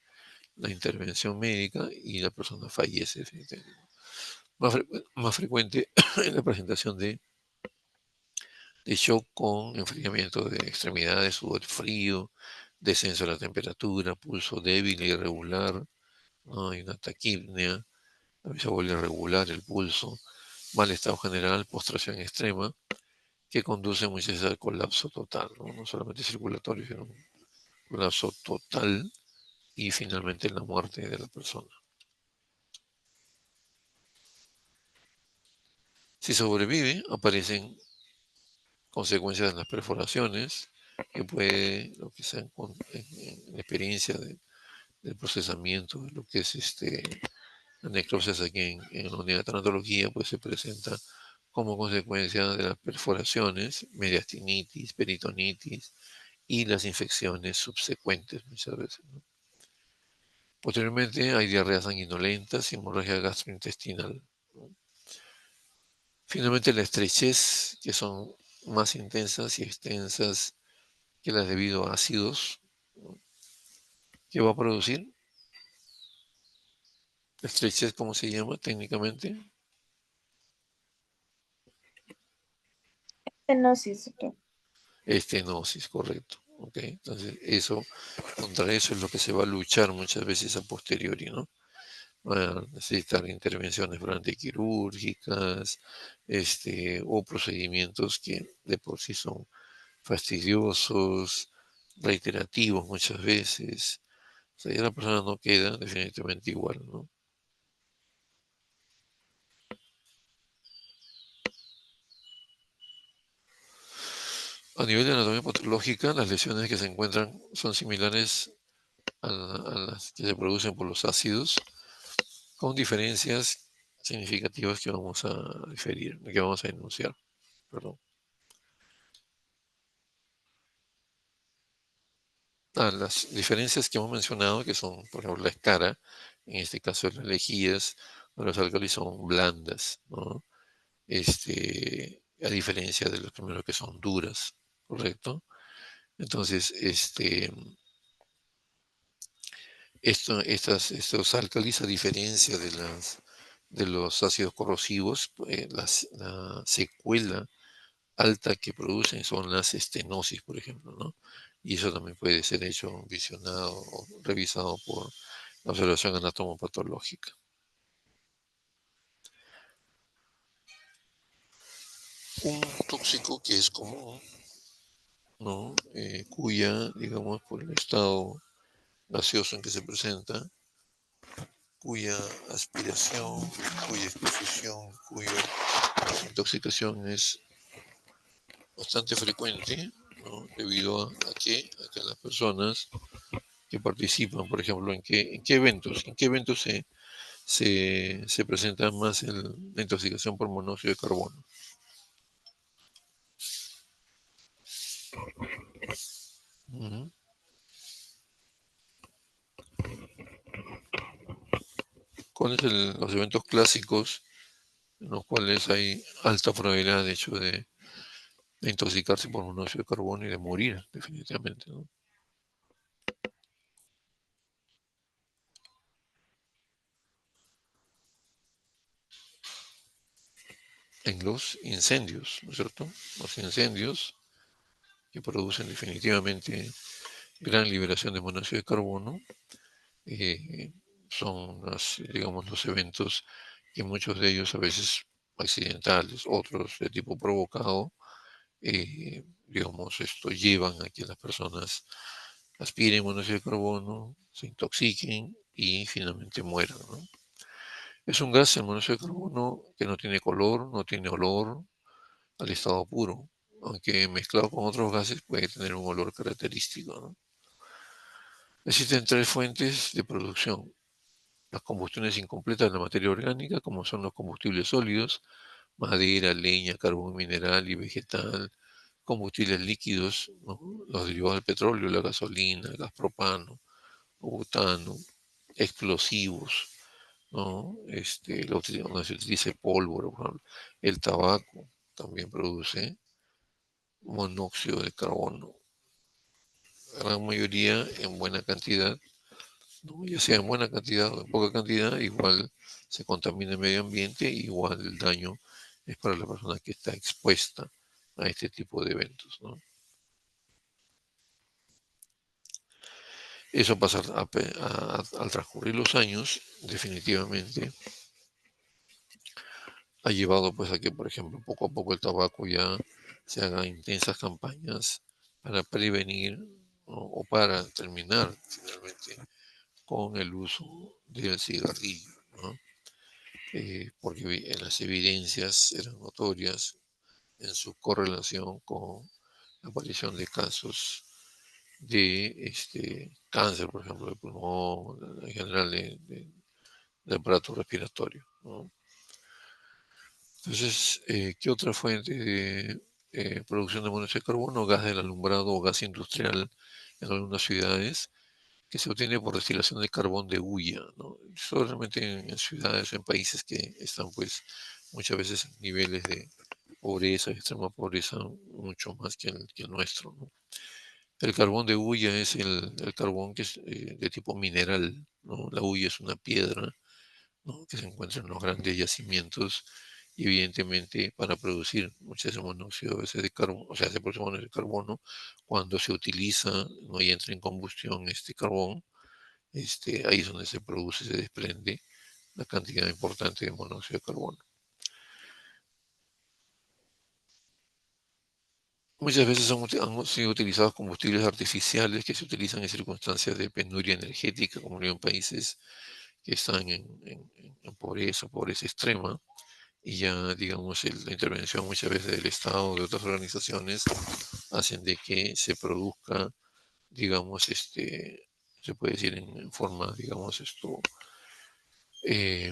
la intervención médica y la persona fallece. Más frecuente en la presentación de shock con enfriamiento de extremidades, sudor frío, descenso de la temperatura, pulso débil e irregular, ¿no? Hay una taquipnea, a veces vuelve irregular el pulso, mal estado general, postración extrema, que conduce muchas veces al colapso total, ¿no? No solamente circulatorio, sino un colapso total y finalmente la muerte de la persona. Si sobrevive, aparecen consecuencias de las perforaciones, que puede, lo que sea en la experiencia del procesamiento de lo que es la necrosis aquí en la unidad de tanatología, pues se presenta como consecuencia de las perforaciones, mediastinitis, peritonitis y las infecciones subsecuentes muchas veces, ¿no? Posteriormente hay diarreas sanguinolentas y hemorragia gastrointestinal, ¿no? Finalmente la estrechez, que son más intensas y extensas que las debido a ácidos, ¿no? ¿Qué va a producir? La estrechez, ¿cómo se llama técnicamente? Estenosis, doctor. Estenosis, correcto. ¿ok? Entonces, contra eso es lo que se va a luchar muchas veces a posteriori, ¿no? Van a necesitar intervenciones quirúrgicas, o procedimientos que de por sí son fastidiosos, reiterativos muchas veces. O sea, ya la persona no queda definitivamente igual, ¿no? A nivel de anatomía patológica, las lesiones que se encuentran son similares a las que se producen por los ácidos, con diferencias significativas que vamos a diferir, que vamos a enunciar. Perdón. Las diferencias que hemos mencionado, que son, por ejemplo, la escara, en este caso las lejías o los álcalis son blandas, ¿no? A diferencia de los primeros que son duras, ¿correcto? Entonces, estos álcalis, a diferencia de los ácidos corrosivos, la secuela alta que producen son las estenosis, por ejemplo, ¿no? Y eso también puede ser hecho, visionado o revisado por la observación anatomopatológica. Un tóxico que es común, ¿no? Cuya, digamos, por el estado gaseoso en que se presenta, cuya aspiración, cuya exposición, cuya intoxicación es bastante frecuente, ¿no? Debido a que las personas que participan, por ejemplo, en qué eventos se presenta más la intoxicación por monóxido de carbono. Ujú. ¿Cuáles son los eventos clásicos en los cuales hay alta probabilidad, de hecho, de intoxicarse por monóxido de carbono y de morir, definitivamente, ¿no? En los incendios, ¿no es cierto? Los incendios que producen definitivamente gran liberación de monóxido de carbono eh, son digamos, los eventos que muchos de ellos a veces accidentales, otros de tipo provocado, digamos, esto llevan a que las personas aspiren monóxido de carbono, se intoxiquen y finalmente mueran, ¿no? Es un gas, el monóxido de carbono, que no tiene color, no tiene olor al estado puro, aunque mezclado con otros gases puede tener un olor característico, ¿no? Existen tres fuentes de producción: las combustiones incompletas de la materia orgánica, como son los combustibles sólidos, madera, leña, carbón mineral y vegetal; combustibles líquidos, ¿no? Los derivados del petróleo, la gasolina, el gas propano o butano; explosivos, ¿no? Donde se utiliza pólvora, por ejemplo. El tabaco también produce monóxido de carbono, la gran mayoría en buena cantidad, ¿no? Ya sea en buena cantidad o en poca cantidad, igual se contamina el medio ambiente, igual el daño es para la persona que está expuesta a este tipo de eventos, ¿no? Eso pasa al transcurrir los años, definitivamente ha llevado pues a que, por ejemplo, poco a poco el tabaco ya se haga intensas campañas para prevenir, ¿no? O para terminar finalmente con el uso del cigarrillo, ¿no? Porque las evidencias eran notorias en su correlación con la aparición de casos de cáncer, por ejemplo, de pulmón, en general de aparato respiratorio, ¿no? Entonces, ¿qué otra fuente de producción de monóxido de carbono? Gas del alumbrado o gas industrial en algunas ciudades, que se obtiene por destilación de carbón de hulla, ¿no? Solamente en ciudades o en países que están pues muchas veces en niveles de pobreza, extrema pobreza, mucho más que el nuestro, ¿no? El carbón de hulla es el carbón que es de tipo mineral, ¿no? La hulla es una piedra, ¿no? Que se encuentra en los grandes yacimientos y evidentemente para producir muchas monóxido a veces de carbono, o sea, se produce monóxido de carbono cuando se utiliza, no y entra en combustión este carbón, ahí es donde se produce, se desprende una cantidad importante de monóxido de carbono. Muchas veces han sido utilizados combustibles artificiales que se utilizan en circunstancias de penuria energética, como en países que están en pobreza extrema, y ya, digamos, la intervención muchas veces del Estado o de otras organizaciones hacen de que se produzca, digamos, se puede decir en forma, digamos, eh,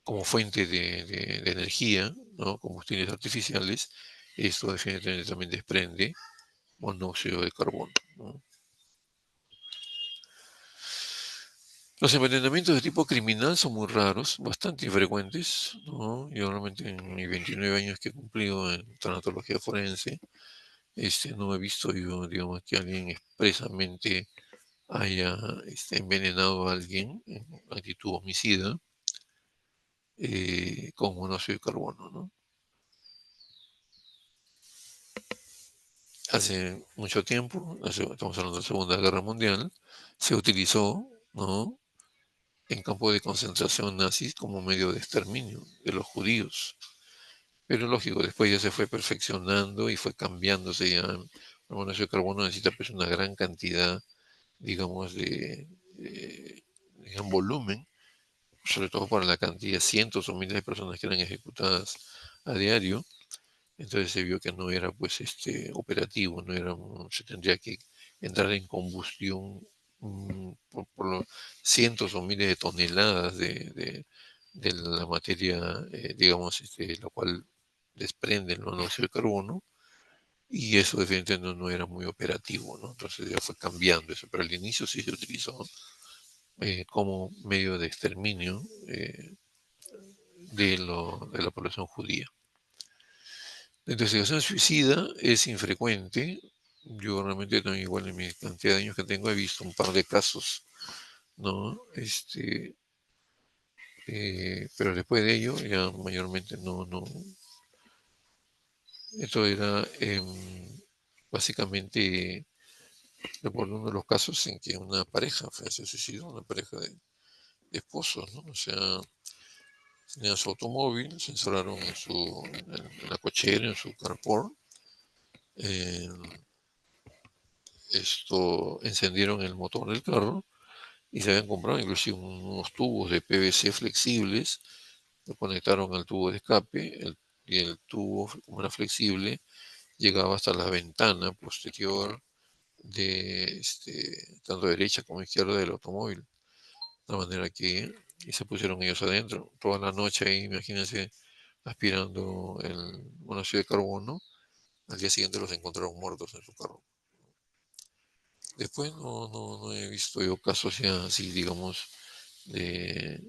como fuente de energía, ¿no? Combustibles artificiales, esto definitivamente también desprende monóxido de carbono, ¿no? Los envenenamientos de tipo criminal son muy raros, bastante infrecuentes, ¿no? Yo realmente en mis 29 años que he cumplido en tanatología forense, no he visto yo, digamos, que alguien expresamente haya envenenado a alguien en actitud homicida con monóxido de carbono, ¿no? Hace mucho tiempo, estamos hablando de la Segunda Guerra Mundial, se utilizó, ¿no? En campos de concentración nazis como medio de exterminio de los judíos. Pero lógico, después ya se fue perfeccionando y fue cambiándose ya. El monóxido de carbono necesita pues una gran cantidad, digamos, de gran volumen, sobre todo para la cantidad, cientos o miles de personas que eran ejecutadas a diario. Entonces se vio que no era pues operativo, no era, se tendría que entrar en combustión por los cientos o miles de toneladas de la materia, digamos, la cual desprende el monóxido de carbono, y eso definitivamente no era muy operativo, ¿no? Entonces ya fue cambiando eso, pero al inicio sí se utilizó como medio de exterminio de la población judía. La investigación suicida es infrecuente. Yo realmente también, igual en mi cantidad de años que tengo, he visto un par de casos, ¿no? Pero después de ello, ya mayormente no. Esto era básicamente, recuerdo uno de los casos en que una pareja se suicidó, una pareja de esposos, ¿no? O sea, tenían su automóvil, se encerraron en la cochera, en su carport. eh, Encendieron el motor del carro y se habían comprado inclusive unos tubos de PVC flexibles, lo conectaron al tubo de escape y el tubo, como era flexible, llegaba hasta la ventana posterior de tanto derecha como izquierda del automóvil, de manera que y se pusieron ellos adentro toda la noche ahí, imagínense, aspirando el monóxido de carbono. Al día siguiente los encontraron muertos en su carro. Después no he visto yo casos ya así, digamos, de,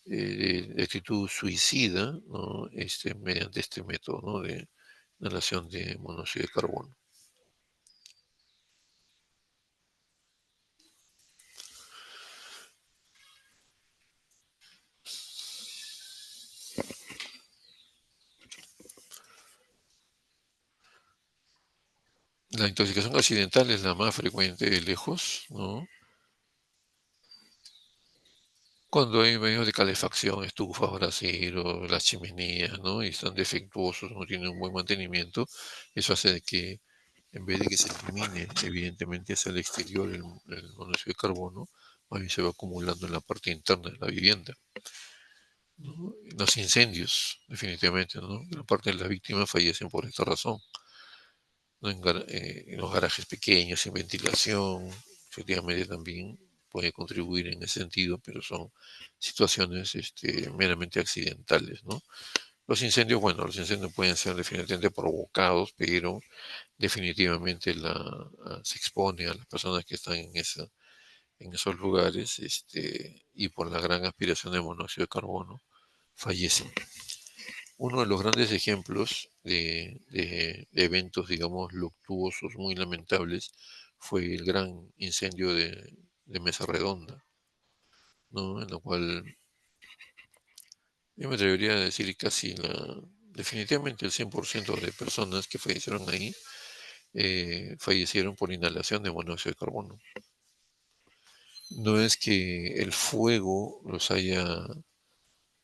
de actitud suicida, ¿no? Mediante este método, ¿no? De inhalación de monóxido de carbono. La intoxicación accidental es la más frecuente de lejos, ¿no? Cuando hay medios de calefacción, estufas, braseros, las chimeneas, ¿no? Y están defectuosos, no tienen un buen mantenimiento, eso hace de que en vez de que se elimine evidentemente hacia el exterior el monóxido de carbono, más bien se va acumulando en la parte interna de la vivienda, ¿no? Los incendios, definitivamente, ¿no? Gran parte de las víctimas fallecen por esta razón, ¿no? En los garajes pequeños, sin ventilación, efectivamente también puede contribuir en ese sentido, pero son situaciones meramente accidentales, ¿no? Los incendios, bueno, los incendios pueden ser definitivamente provocados, pero definitivamente se expone a las personas que están en esos lugares, y por la gran aspiración de monóxido de carbono fallecen. Uno de los grandes ejemplos de eventos, digamos, luctuosos, muy lamentables, fue el gran incendio de Mesa Redonda, ¿no? En lo cual Yo me atrevería a decir definitivamente el 100% de personas que fallecieron ahí fallecieron por inhalación de monóxido de carbono. No es que el fuego los haya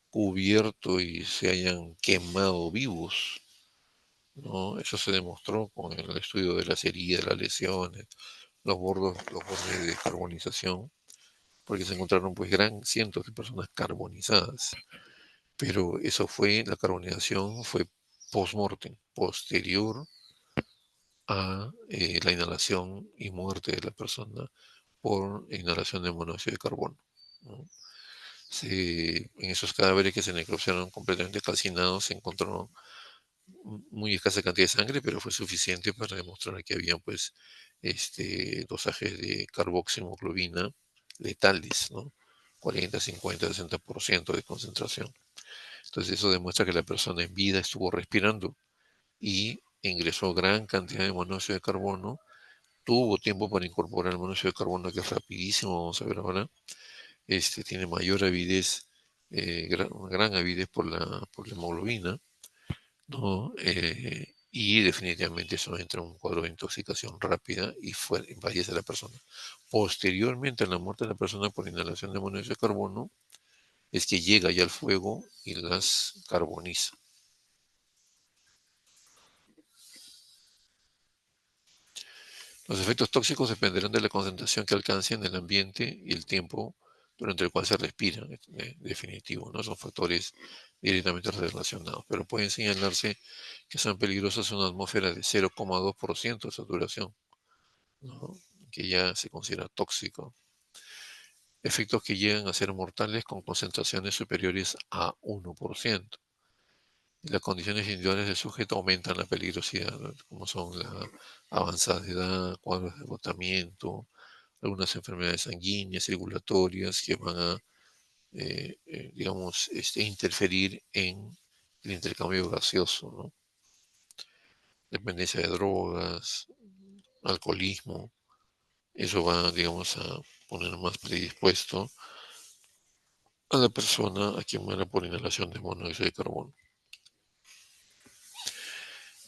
cubierto y se hayan quemado vivos, ¿no? Eso se demostró con el estudio de las heridas, las lesiones, los bordes de descarbonización, porque se encontraron pues cientos de personas carbonizadas. Pero la carbonización fue post-mortem, posterior a la inhalación y muerte de la persona por inhalación de monóxido de carbono, ¿no? En esos cadáveres que se necrosaron completamente calcinados se encontró muy escasa cantidad de sangre, pero fue suficiente para demostrar que había pues dosajes de carboxiemoglobina letales, ¿no? 40, 50, 60% de concentración. Entonces eso demuestra que la persona en vida estuvo respirando y ingresó gran cantidad de monóxido de carbono, tuvo tiempo para incorporar el monóxido de carbono, que es rapidísimo, vamos a ver ahora, tiene mayor avidez, gran avidez por la hemoglobina, ¿no? Y definitivamente eso entra en un cuadro de intoxicación rápida y fallece la persona. Posteriormente a la muerte de la persona por inhalación de monóxido de carbono, es que llega ya el fuego y las carboniza. Los efectos tóxicos dependerán de la concentración que alcance en el ambiente y el tiempo durante el cual se respira, definitivo, ¿no? Son factores directamente relacionados, pero pueden señalarse que son peligrosos en una atmósfera de 0,2% de saturación, ¿no? Que ya se considera tóxico. Efectos que llegan a ser mortales con concentraciones superiores a 1%. Y las condiciones individuales del sujeto aumentan la peligrosidad, ¿no? Como son la avanzada edad, cuadros de agotamiento, algunas enfermedades sanguíneas, circulatorias, que van a, digamos, interferir en el intercambio gaseoso, ¿no? Dependencia de drogas, alcoholismo, eso va, digamos, a poner más predispuesto a la persona a que muera por inhalación de monóxido de carbono.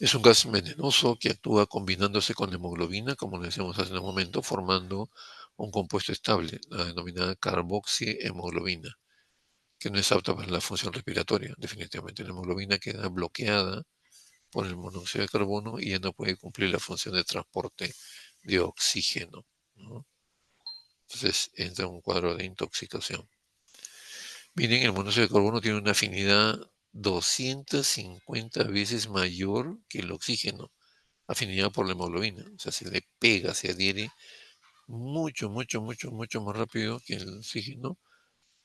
Es un gas venenoso que actúa combinándose con la hemoglobina, como le decíamos hace un momento, formando un compuesto estable, la denominada carboxihemoglobina, que no es apta para la función respiratoria. Definitivamente la hemoglobina queda bloqueada por el monóxido de carbono y ya no puede cumplir la función de transporte de oxígeno, ¿no? Entonces entra un cuadro de intoxicación. Miren, el monóxido de carbono tiene una afinidad 250 veces mayor que el oxígeno, afinidad por la hemoglobina. O sea, se le pega, se adhiere mucho, mucho, mucho, mucho más rápido que el oxígeno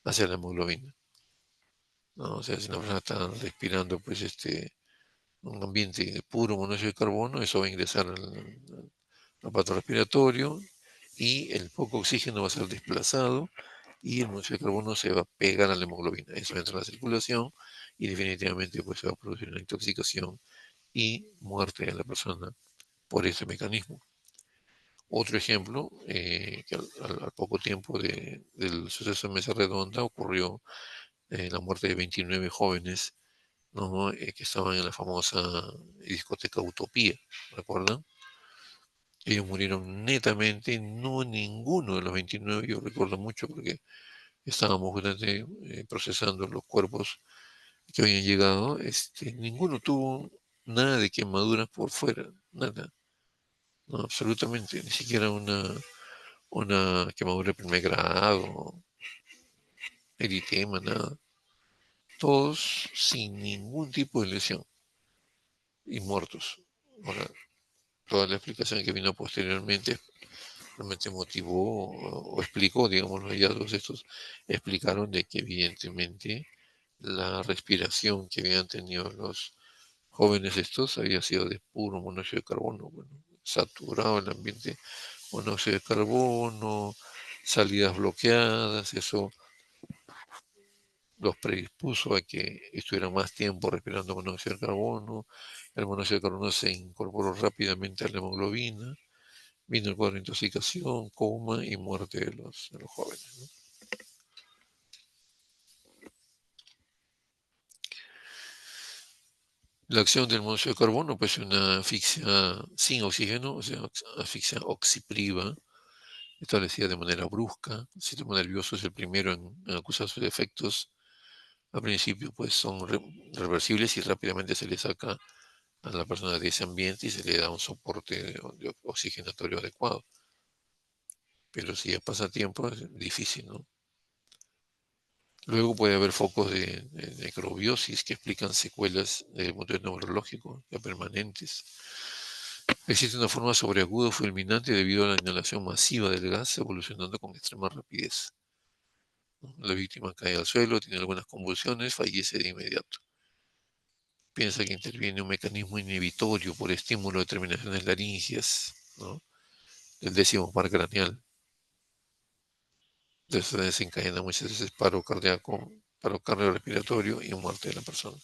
hacia la hemoglobina, ¿no? O sea, si una persona está respirando pues un ambiente de puro monóxido de carbono, eso va a ingresar al aparato respiratorio y el poco oxígeno va a ser desplazado y el monóxido de carbono se va a pegar a la hemoglobina. Eso entra en la circulación y definitivamente pues se va a producir una intoxicación y muerte de la persona por ese mecanismo. Otro ejemplo, que al poco tiempo del suceso de Mesa Redonda ocurrió la muerte de 29 jóvenes, ¿no? Que estaban en la famosa discoteca Utopía, ¿recuerdan? Ellos murieron netamente, no ninguno de los 29, yo recuerdo mucho porque estábamos justamente procesando los cuerpos que habían llegado, ninguno tuvo nada de quemaduras por fuera, nada, no, absolutamente, ni siquiera una quemadura de primer grado, eritema, nada. Todos sin ningún tipo de lesión y muertos. Ahora, toda la explicación que vino posteriormente realmente motivó o explicó, digamos, los hallazgos estos explicaron de que evidentemente la respiración que habían tenido los jóvenes estos había sido de puro monóxido de carbono, bueno, saturado el ambiente monóxido de carbono, salidas bloqueadas, eso los predispuso a que estuvieran más tiempo respirando monóxido de carbono, el monóxido de carbono se incorporó rápidamente a la hemoglobina, vino el cuadro de intoxicación, coma y muerte de los jóvenes, ¿no? La acción del monóxido de carbono puede ser una asfixia sin oxígeno, o sea, asfixia oxipriva, establecida de manera brusca. El sistema nervioso es el primero en acusar sus efectos. Al principio, pues son reversibles y rápidamente se le saca a la persona de ese ambiente y se le da un soporte oxigenatorio adecuado. Pero si ya pasa tiempo, es difícil, ¿no? Luego puede haber focos de necrobiosis que explican secuelas de motor neurológico ya permanentes. Existe una forma sobreaguda fulminante debido a la inhalación masiva del gas, evolucionando con extrema rapidez. La víctima cae al suelo, tiene algunas convulsiones, fallece de inmediato. Piensa que interviene un mecanismo inhibitorio por estímulo de terminaciones laringias, ¿no?, del décimo par craneal. Entonces desencadena muchas veces paro cardíaco, paro cardiorrespiratorio y muerte de la persona,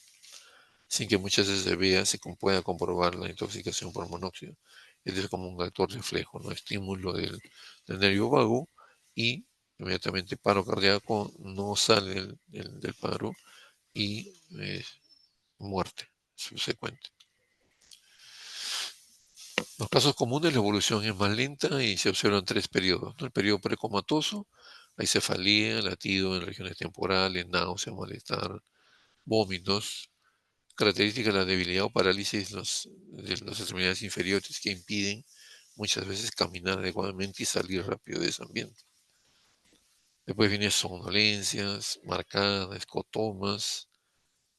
sin que muchas veces se vea, pueda comprobar la intoxicación por monóxido. Es como un actor reflejo, ¿no? Estímulo del nervio vago y inmediatamente paro cardíaco, no sale del paro y muerte subsecuente. En los casos comunes la evolución es más lenta y se observan 3 periodos, ¿no? El periodo precomatoso, hay cefalea, latido en regiones temporales, náusea, malestar, vómitos. Característica de la debilidad o parálisis de las extremidades inferiores que impiden muchas veces caminar adecuadamente y salir rápido de ese ambiente. Después viene somnolencias marcadas, escotomas,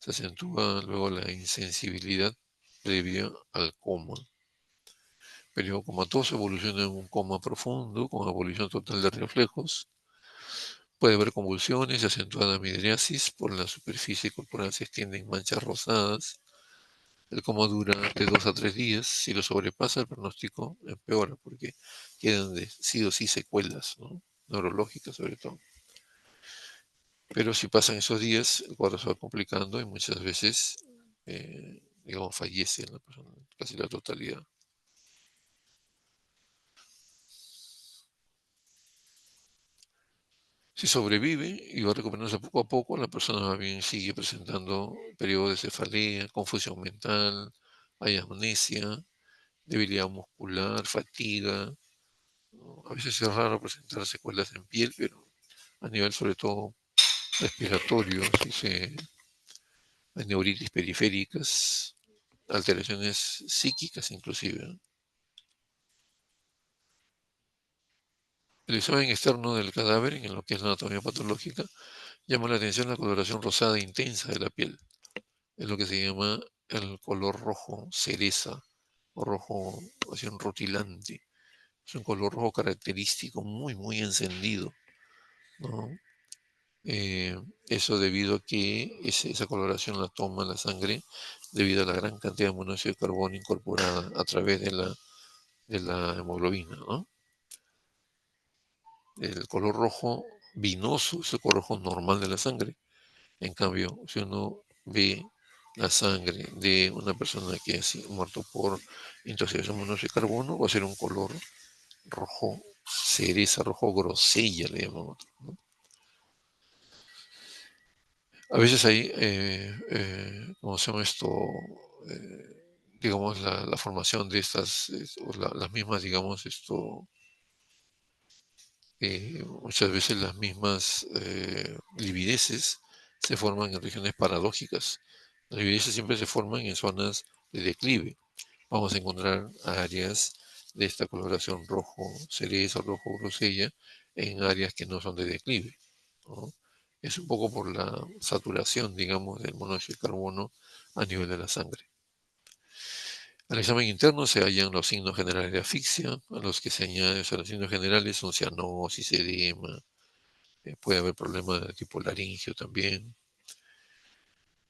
se acentúa luego la insensibilidad previa al coma. Periodo comatoso evoluciona en un coma profundo con abolición total de reflejos. Puede haber convulsiones y acentuada midriasis, por la superficie corporal se extienden manchas rosadas. El coma dura de 2 a 3 días. Si lo sobrepasa, el pronóstico empeora porque quedan sí o sí secuelas, ¿no?, neurológicas sobre todo. Pero si pasan esos días, el cuadro se va complicando y muchas veces, digamos, fallece la persona, casi la totalidad. Si sobrevive y va recuperándose poco a poco, la persona más bien sigue presentando periodos de cefalea, confusión mental, hay amnesia, debilidad muscular, fatiga, ¿no? A veces es raro presentar secuelas en piel, pero a nivel sobre todo respiratorio, hay neuritis periféricas, alteraciones psíquicas inclusive, ¿no? El examen externo del cadáver, en lo que es la anatomía patológica, llama la atención la coloración rosada intensa de la piel. Es lo que se llama el color rojo cereza o rojo, así un rutilante. Es un color rojo característico, muy, muy encendido, ¿no? Eso debido a que esa coloración la toma la sangre debido a la gran cantidad de monóxido de carbono incorporada a través de la hemoglobina, ¿no? El color rojo vinoso es el color rojo normal de la sangre. En cambio, si uno ve la sangre de una persona que ha muerto por intoxicación por monóxido de carbono, va a ser un color rojo cereza, rojo grosella, le llamamos, ¿no? A veces hay, ¿cómo se llama esto? Digamos, la formación de estas, o las mismas, digamos, muchas veces las mismas livideces se forman en regiones paradójicas. Las livideces siempre se forman en zonas de declive. Vamos a encontrar áreas de esta coloración rojo cereza, rojo grosella, en áreas que no son de declive, ¿no? Es un poco por la saturación, digamos, del monóxido de carbono a nivel de la sangre. Al examen interno se hallan los signos generales de asfixia, a los que se añade, o sea, los signos generales son cianosis, edema, puede haber problemas de tipo laringio también.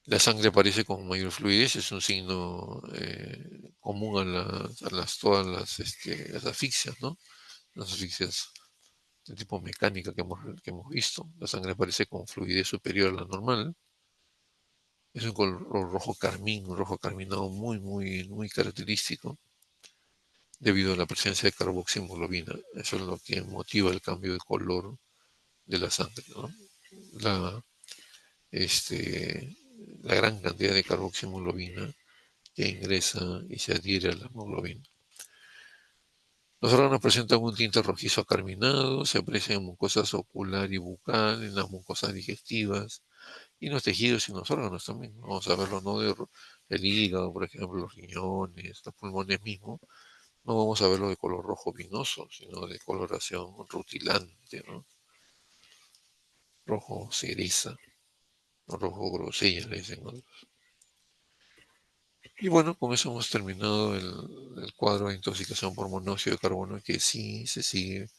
La sangre aparece con mayor fluidez, es un signo común todas las asfixias, ¿no? Las asfixias de tipo mecánica que hemos visto. La sangre aparece con fluidez superior a la normal. Es un color rojo carmín, un rojo carminado muy, muy, muy característico debido a la presencia de carboxihemoglobina. Eso es lo que motiva el cambio de color de la sangre, ¿no? La, este, la gran cantidad de carboxihemoglobina que ingresa y se adhiere a la hemoglobina. Los órganos presentan un tinte rojizo acarminado, se aprecian en mucosas ocular y bucal, en las mucosas digestivas y en los tejidos y en los órganos también. Vamos a verlo, ¿no? El hígado, por ejemplo, los riñones, los pulmones mismos. No vamos a verlo de color rojo vinoso, sino de coloración rutilante, ¿no? Rojo cereza, o rojo grosella, le dicen, ¿no? Y bueno, con eso hemos terminado el cuadro de intoxicación por monóxido de carbono, que sí se sigue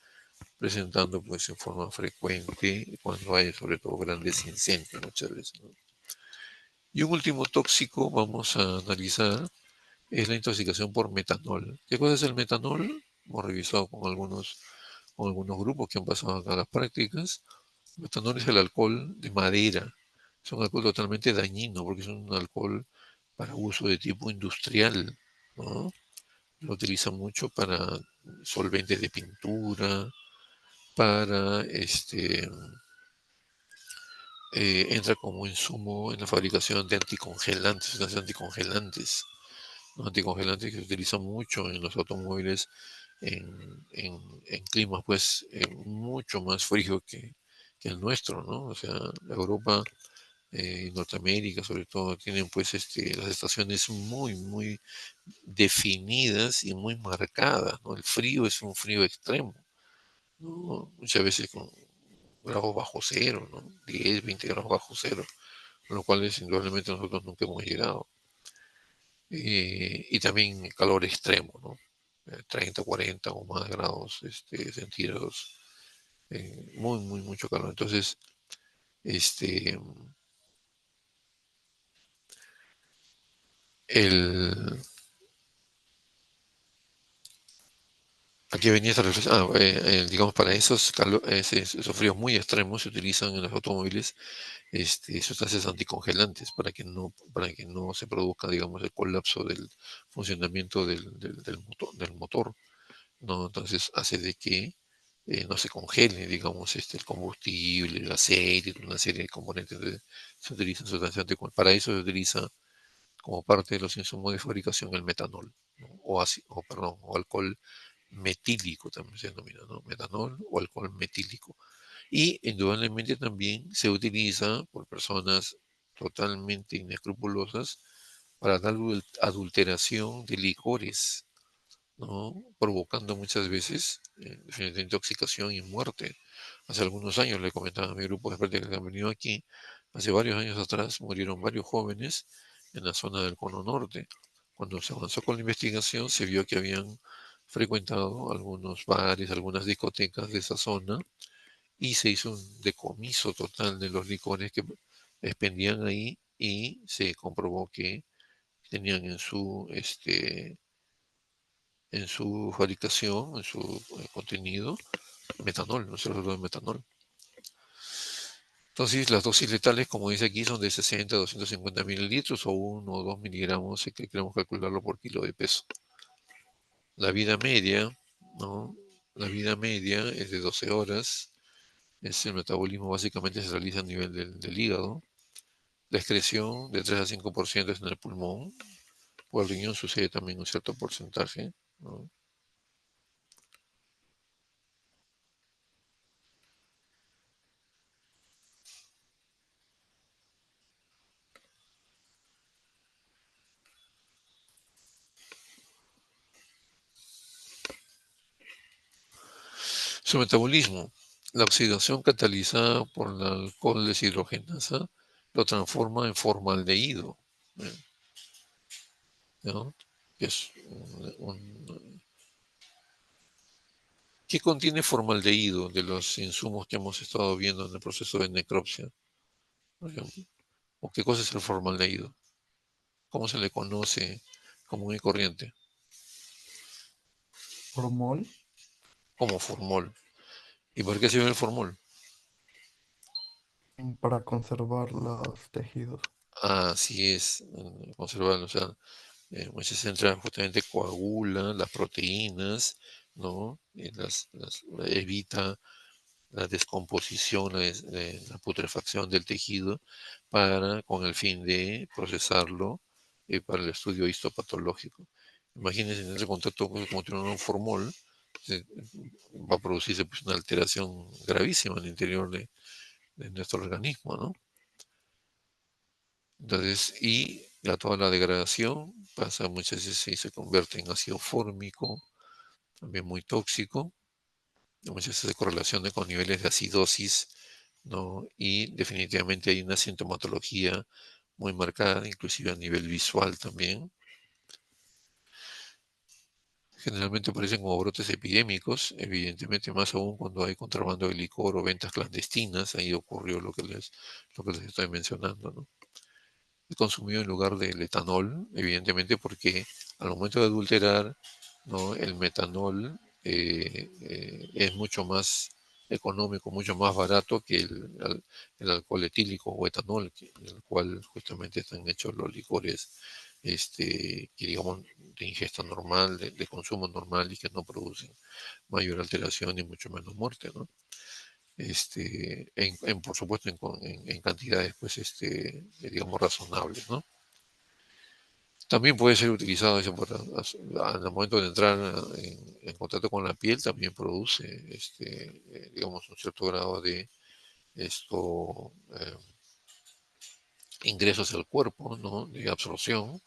presentando pues en forma frecuente cuando hay sobre todo grandes incendios muchas veces, ¿no? Y un último tóxico vamos a analizar es la intoxicación por metanol. ¿Qué cosa es el metanol? Hemos revisado con algunos grupos que han pasado acá las prácticas. El metanol es el alcohol de madera. Es un alcohol totalmente dañino porque es un alcohol para uso de tipo industrial, ¿no? Lo utilizan mucho para solventes de pintura, para entra como insumo en la fabricación de anticongelantes, sustancias anticongelantes, los anticongelantes que se utilizan mucho en los automóviles en climas pues mucho más frío que el nuestro, ¿no? O sea, Europa y Norteamérica sobre todo tienen pues las estaciones muy definidas y muy marcadas, ¿no? El frío es un frío extremo, ¿no? Muchas veces con grados bajo cero, ¿no? 10, 20 grados bajo cero, a los cuales indudablemente nosotros nunca hemos llegado. Y también calor extremo, ¿no? 30, 40 o más grados centígrados, mucho calor. Entonces, este, el, aquí venía esta reflexión, digamos, para esos fríos muy extremos se utilizan en los automóviles sustancias anticongelantes para que no se produzca, digamos, el colapso del funcionamiento del motor, ¿no? Entonces hace de que no se congele, digamos, el combustible, el aceite, una serie de componentes. Se utilizan sustancias anticongelantes. Para eso se utiliza como parte de los insumos de fabricación el metanol, ¿no? O alcohol metílico también se denomina, ¿no? Metanol o alcohol metílico. Y indudablemente también se utiliza por personas totalmente inescrupulosas para dar adulteración de licores, ¿no? Provocando muchas veces de intoxicación y muerte. Hace algunos años le comentaba a mi grupo de prácticas que han venido aquí, hace varios años atrás murieron varios jóvenes en la zona del Cono Norte. Cuando se avanzó con la investigación se vio que habían frecuentado algunos bares, algunas discotecas de esa zona y se hizo un decomiso total de los licores que expendían ahí y se comprobó que tenían en su fabricación, en su contenido, metanol, no se de metanol. Entonces, las dosis letales, como dice aquí, son de 60 a 250 mililitros o 1 o 2 miligramos, si queremos calcularlo por kilo de peso. La vida media, ¿no? La vida media es de 12 horas. El metabolismo básicamente se realiza a nivel del hígado. La excreción de 3 a 5% es en el pulmón. Por el riñón sucede también un cierto porcentaje, ¿no? Su metabolismo. La oxidación catalizada por la alcohol deshidrogenasa lo transforma en formaldehído, ¿eh? ¿No? Que es ¿Qué contiene formaldehído de los insumos que hemos estado viendo en el proceso de necropsia, por ejemplo? ¿O qué cosa es el formaldehído? ¿Cómo se le conoce común y corriente? Formol, Como formol. ¿Y por qué sirve el formol? para conservar los tejidos. Así es, conservar, o sea, muchas entra justamente coagula las proteínas, ¿no? Evita la descomposición, la putrefacción del tejido con el fin de procesarlo para el estudio histopatológico. Imagínense en ese contacto como tiene un formol, va a producirse pues, una alteración gravísima en el interior de nuestro organismo, ¿no? Entonces, y toda la degradación pasa muchas veces y se convierte en ácido fórmico, también muy tóxico, muchas veces se correlaciona con niveles de acidosis, ¿no? Y definitivamente hay una sintomatología muy marcada, inclusive a nivel visual también. Generalmente aparecen como brotes epidémicos, evidentemente más aún cuando hay contrabando de licor o ventas clandestinas, ahí ocurrió lo que les estoy mencionando, ¿no? Es consumido en lugar del etanol, evidentemente porque al momento de adulterar, ¿no? El metanol es mucho más económico, mucho más barato que el alcohol etílico o etanol, en el cual justamente están hechos los licores que digamos de ingesta normal, de consumo normal y que no producen mayor alteración y mucho menos muerte, ¿no? Por supuesto en cantidades pues digamos razonables, ¿no? También puede ser utilizado eso al momento de entrar en contacto con la piel, también produce digamos un cierto grado de esto ingresos al cuerpo, ¿no? De absorción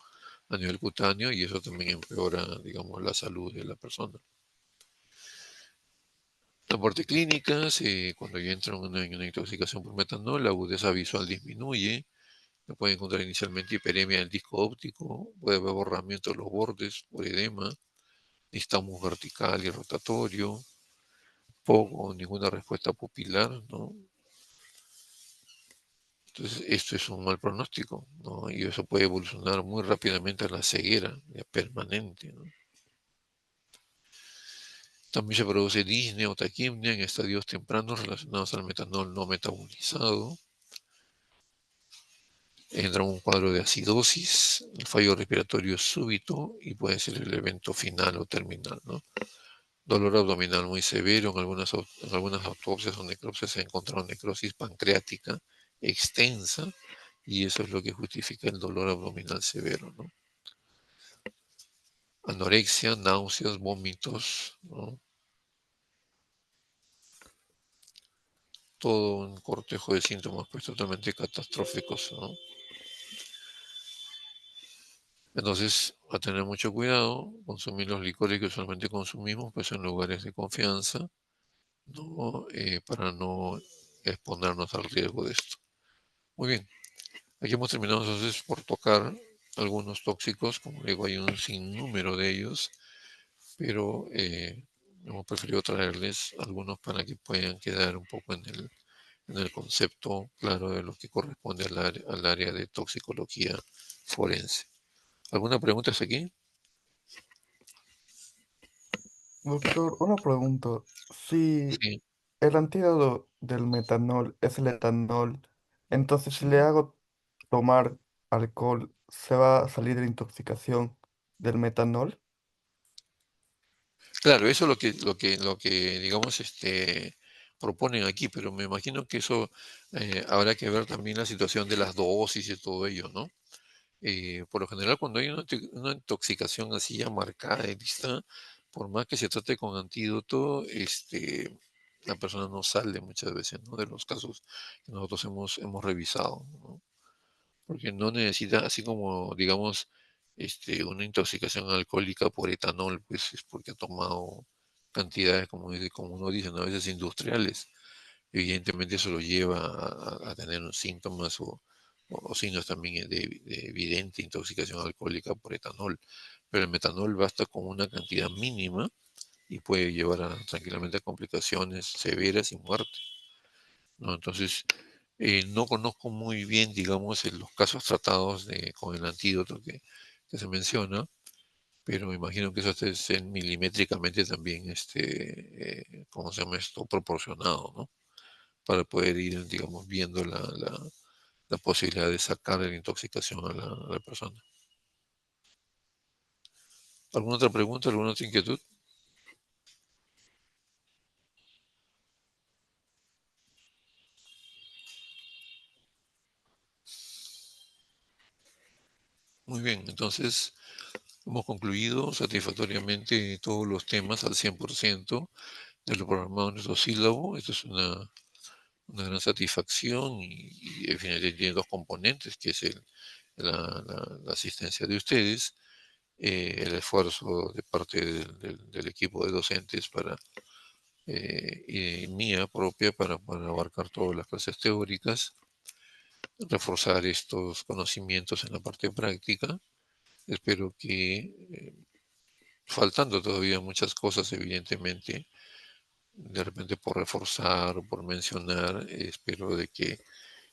a nivel cutáneo y eso también empeora, digamos, la salud de la persona. La parte clínica, cuando ya entra en una intoxicación por metanol, la agudeza visual disminuye, se puede encontrar inicialmente hiperemia del disco óptico, puede haber borramiento de los bordes por edema, nistagmus vertical y rotatorio, poco o ninguna respuesta pupilar, ¿no? Entonces, esto es un mal pronóstico, ¿no? Y eso puede evolucionar muy rápidamente a la ceguera ya permanente, ¿no? También se produce disnea o taquimnia en estadios tempranos relacionados al metanol no metabolizado. Entra un cuadro de acidosis, el fallo respiratorio súbito y puede ser el evento final o terminal, ¿no? Dolor abdominal muy severo, en algunas autopsias o necropsias se ha encontrado necrosis pancreática extensa y eso es lo que justifica el dolor abdominal severo, ¿no? Anorexia, náuseas, vómitos, ¿no? Todo un cortejo de síntomas pues totalmente catastróficos, ¿no? Entonces, a tener mucho cuidado, consumir los licores que usualmente consumimos pues en lugares de confianza, ¿no? Para no exponernos al riesgo de esto. Muy bien, aquí hemos terminado entonces por tocar algunos tóxicos, como digo, hay un sinnúmero de ellos, pero hemos preferido traerles algunos para que puedan quedar un poco en el concepto claro de lo que corresponde al área de toxicología forense. ¿Alguna pregunta hasta aquí? Doctor, una pregunta. Si Sí. el antídoto del metanol es el etanol, entonces si le hago tomar alcohol, ¿se va a salir de la intoxicación del metanol? Claro, eso es lo que digamos, proponen aquí, pero me imagino que eso habrá que ver también la situación de las dosis y todo ello, ¿no? Por lo general, cuando hay una intoxicación así ya marcada y lista, por más que se trate con antídoto, la persona no sale muchas veces, ¿no? De los casos que nosotros hemos revisado, ¿no? Porque no necesita, así como, digamos, una intoxicación alcohólica por etanol, pues es porque ha tomado cantidades, como uno dice, ¿no? A veces industriales. Evidentemente eso lo lleva a tener síntomas o signos también de evidente intoxicación alcohólica por etanol. Pero el metanol basta con una cantidad mínima y puede llevar tranquilamente a complicaciones severas y muerte, ¿no? Entonces, no conozco muy bien, digamos, los casos tratados con el antídoto que se menciona, pero me imagino que eso debe ser milimétricamente también, ¿cómo se llama esto? Proporcionado, ¿no? Para poder ir, digamos, viendo la posibilidad de sacar la intoxicación a la persona. ¿Alguna otra pregunta, alguna otra inquietud? Muy bien, entonces hemos concluido satisfactoriamente todos los temas al 100% de lo programado en nuestro sílabo. Esto es una gran satisfacción y definitivamente tiene dos componentes, que es la asistencia de ustedes, el esfuerzo de parte del equipo de docentes y mía propia para abarcar todas las clases teóricas, reforzar estos conocimientos en la parte práctica. Espero que, faltando todavía muchas cosas, evidentemente, de repente por reforzar o por mencionar, espero de que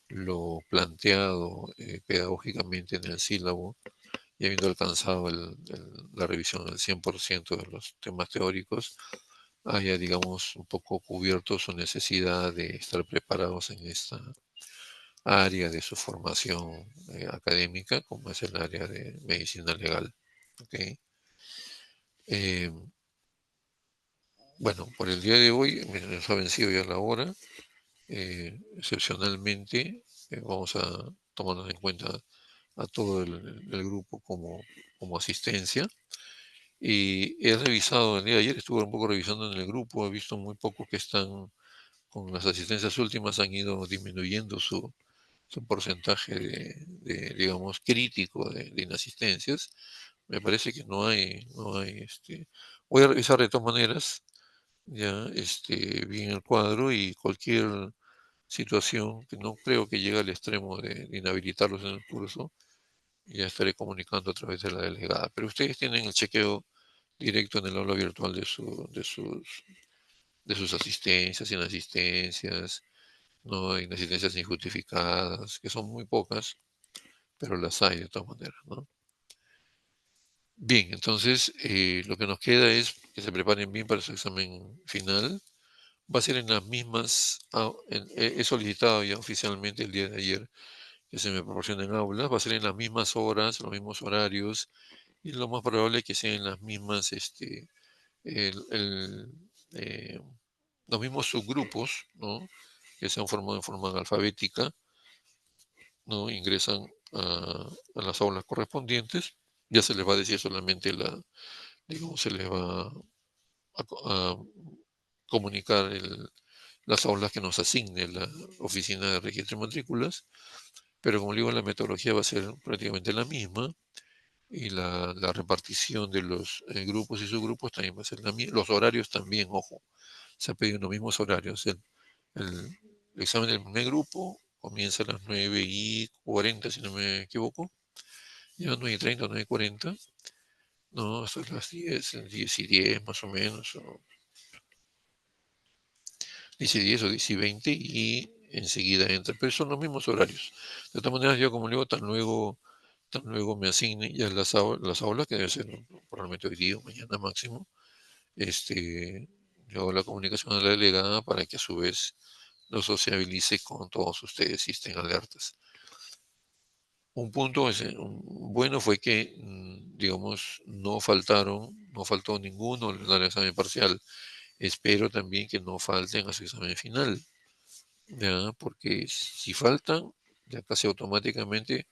lo planteado pedagógicamente en el sílabo y habiendo alcanzado la revisión del 100% de los temas teóricos, haya, digamos, un poco cubierto su necesidad de estar preparados en esta área de su formación académica, como es el área de medicina legal. ¿Ok? Eh, bueno, por el día de hoy nos ha vencido ya la hora. Excepcionalmente, vamos a tomarnos en cuenta a todo el grupo como asistencia. Y he revisado, el día de ayer estuve un poco revisando en el grupo, he visto muy pocos que están con las asistencias últimas, han ido disminuyendo su porcentaje digamos, crítico de inasistencias. Me parece que voy a revisar de todas maneras ya bien el cuadro y cualquier situación que no creo que llegue al extremo de inhabilitarlos en el curso, ya estaré comunicando a través de la delegada. Pero ustedes tienen el chequeo directo en el aula virtual de sus asistencias, inasistencias, no inasistencias injustificadas, que son muy pocas, pero las hay de todas maneras, ¿no? Bien, entonces lo que nos queda es que se preparen bien para su examen final. Va a ser en las mismas, he solicitado ya oficialmente el día de ayer que se me proporcionen aulas, va a ser en las mismas horas, los mismos horarios, y lo más probable es que sean en las mismas, el- el, eh, los mismos subgrupos, ¿no? Que se han formado en forma alfabética, ¿no? Ingresan a las aulas correspondientes, ya se les va a decir solamente digamos, se les va a comunicar las aulas que nos asigne la oficina de registro de matrículas, pero como digo, la metodología va a ser prácticamente la misma y la repartición de los grupos y subgrupos también va a ser la misma. Los horarios también, ojo, se han pedido los mismos horarios. El examen del primer grupo comienza a las 9:40, si no me equivoco, ya 9:30, 9:40, no, hasta las 10:10 más o menos, o 10:10 o 10:20, y enseguida entra, pero son los mismos horarios. De todas maneras, yo como digo, tan luego me asignen ya las aulas, que debe ser probablemente hoy día o mañana máximo, yo hago la comunicación a la delegada para que a su vez lo sociabilice con todos ustedes y estén alertas. Un punto bueno fue que, digamos, no faltó ninguno al examen parcial. Espero también que no falten a su examen final, ¿ya? Porque si faltan, ya casi automáticamente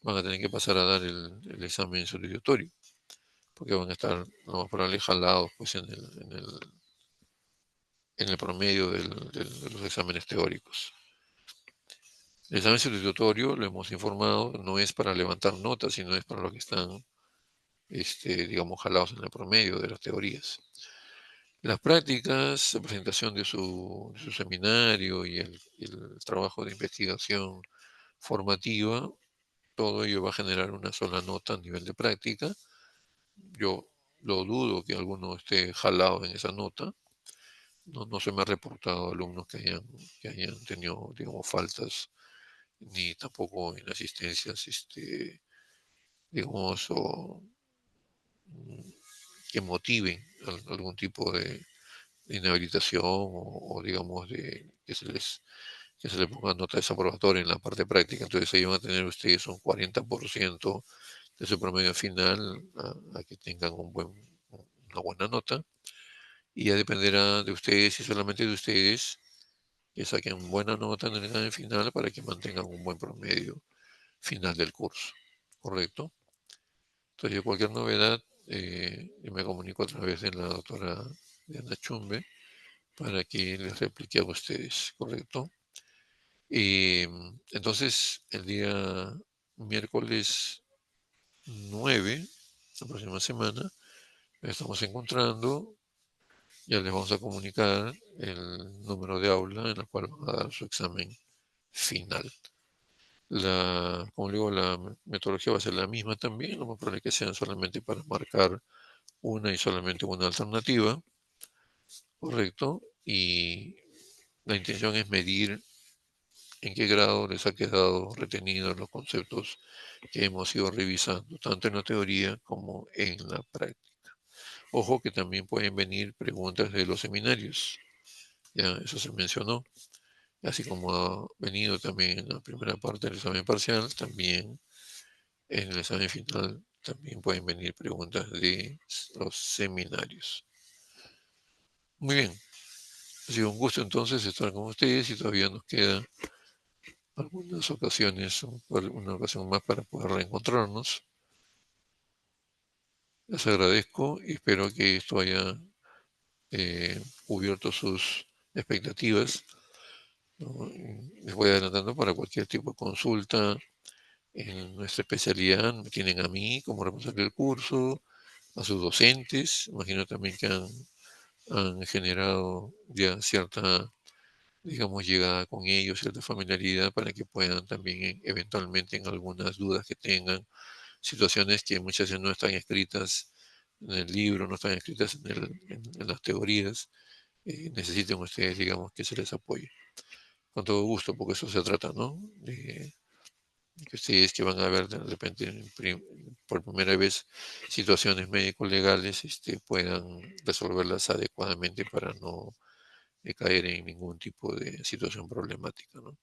van a tener que pasar a dar el examen sustitutorio, porque van a estar, lo más probable, jalados pues, en el promedio de los exámenes teóricos. El examen sustitutorio, lo hemos informado, no es para levantar notas, sino es para los que están, digamos, jalados en el promedio de las teorías. Las prácticas, la presentación de su seminario y el trabajo de investigación formativa, todo ello va a generar una sola nota a nivel de práctica. Yo lo dudo que alguno esté jalado en esa nota. No se me ha reportado alumnos que hayan tenido, digamos, faltas, ni tampoco inasistencias, digamos, o que motiven algún tipo de inhabilitación o, digamos, que se les ponga nota desaprobatoria en la parte práctica. Entonces ahí van a tener ustedes un 40% de su promedio final a que tengan una buena nota. Y ya dependerá de ustedes y solamente de ustedes que saquen buena nota en el examen final para que mantengan un buen promedio final del curso. ¿Correcto? Entonces, cualquier novedad, yo me comunico a través de la doctora Diana Chumbe para que les replique a ustedes, ¿correcto? Entonces, el día miércoles 9, la próxima semana, nos estamos encontrando. Ya les vamos a comunicar el número de aula en el cual van a dar su examen final. Como digo, la metodología va a ser la misma también, lo más probable es que sean solamente para marcar una y solamente una alternativa, ¿correcto? Y la intención es medir en qué grado les ha quedado retenidos los conceptos que hemos ido revisando, tanto en la teoría como en la práctica. Ojo que también pueden venir preguntas de los seminarios, ya eso se mencionó, así como ha venido también en la primera parte del examen parcial, también en el examen final también pueden venir preguntas de los seminarios. Muy bien, ha sido un gusto entonces estar con ustedes y todavía nos queda algunas ocasiones, una ocasión más para poder reencontrarnos. Les agradezco y espero que esto haya cubierto sus expectativas, ¿no? Les voy adelantando para cualquier tipo de consulta en nuestra especialidad. Me tienen a mí como responsable del curso, a sus docentes. Imagino también que han generado ya cierta, digamos, llegada con ellos, cierta familiaridad para que puedan también eventualmente en algunas dudas que tengan, situaciones que muchas veces no están escritas en el libro, no están escritas en las teorías, necesiten ustedes, digamos, que se les apoye. Con todo gusto, porque eso se trata, ¿no? De que ustedes que van a ver de repente por primera vez situaciones médico-legales puedan resolverlas adecuadamente para no caer en ningún tipo de situación problemática, ¿no?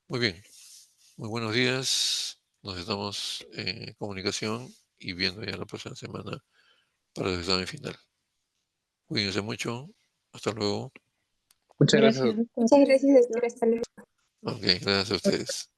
Muy bien, muy buenos días. Nos estamos en comunicación y viendo ya la próxima semana para el examen final. Cuídense mucho. Hasta luego. Muchas gracias. Gracias, doctor. Muchas gracias, doctora. Hasta luego. Ok, gracias a ustedes.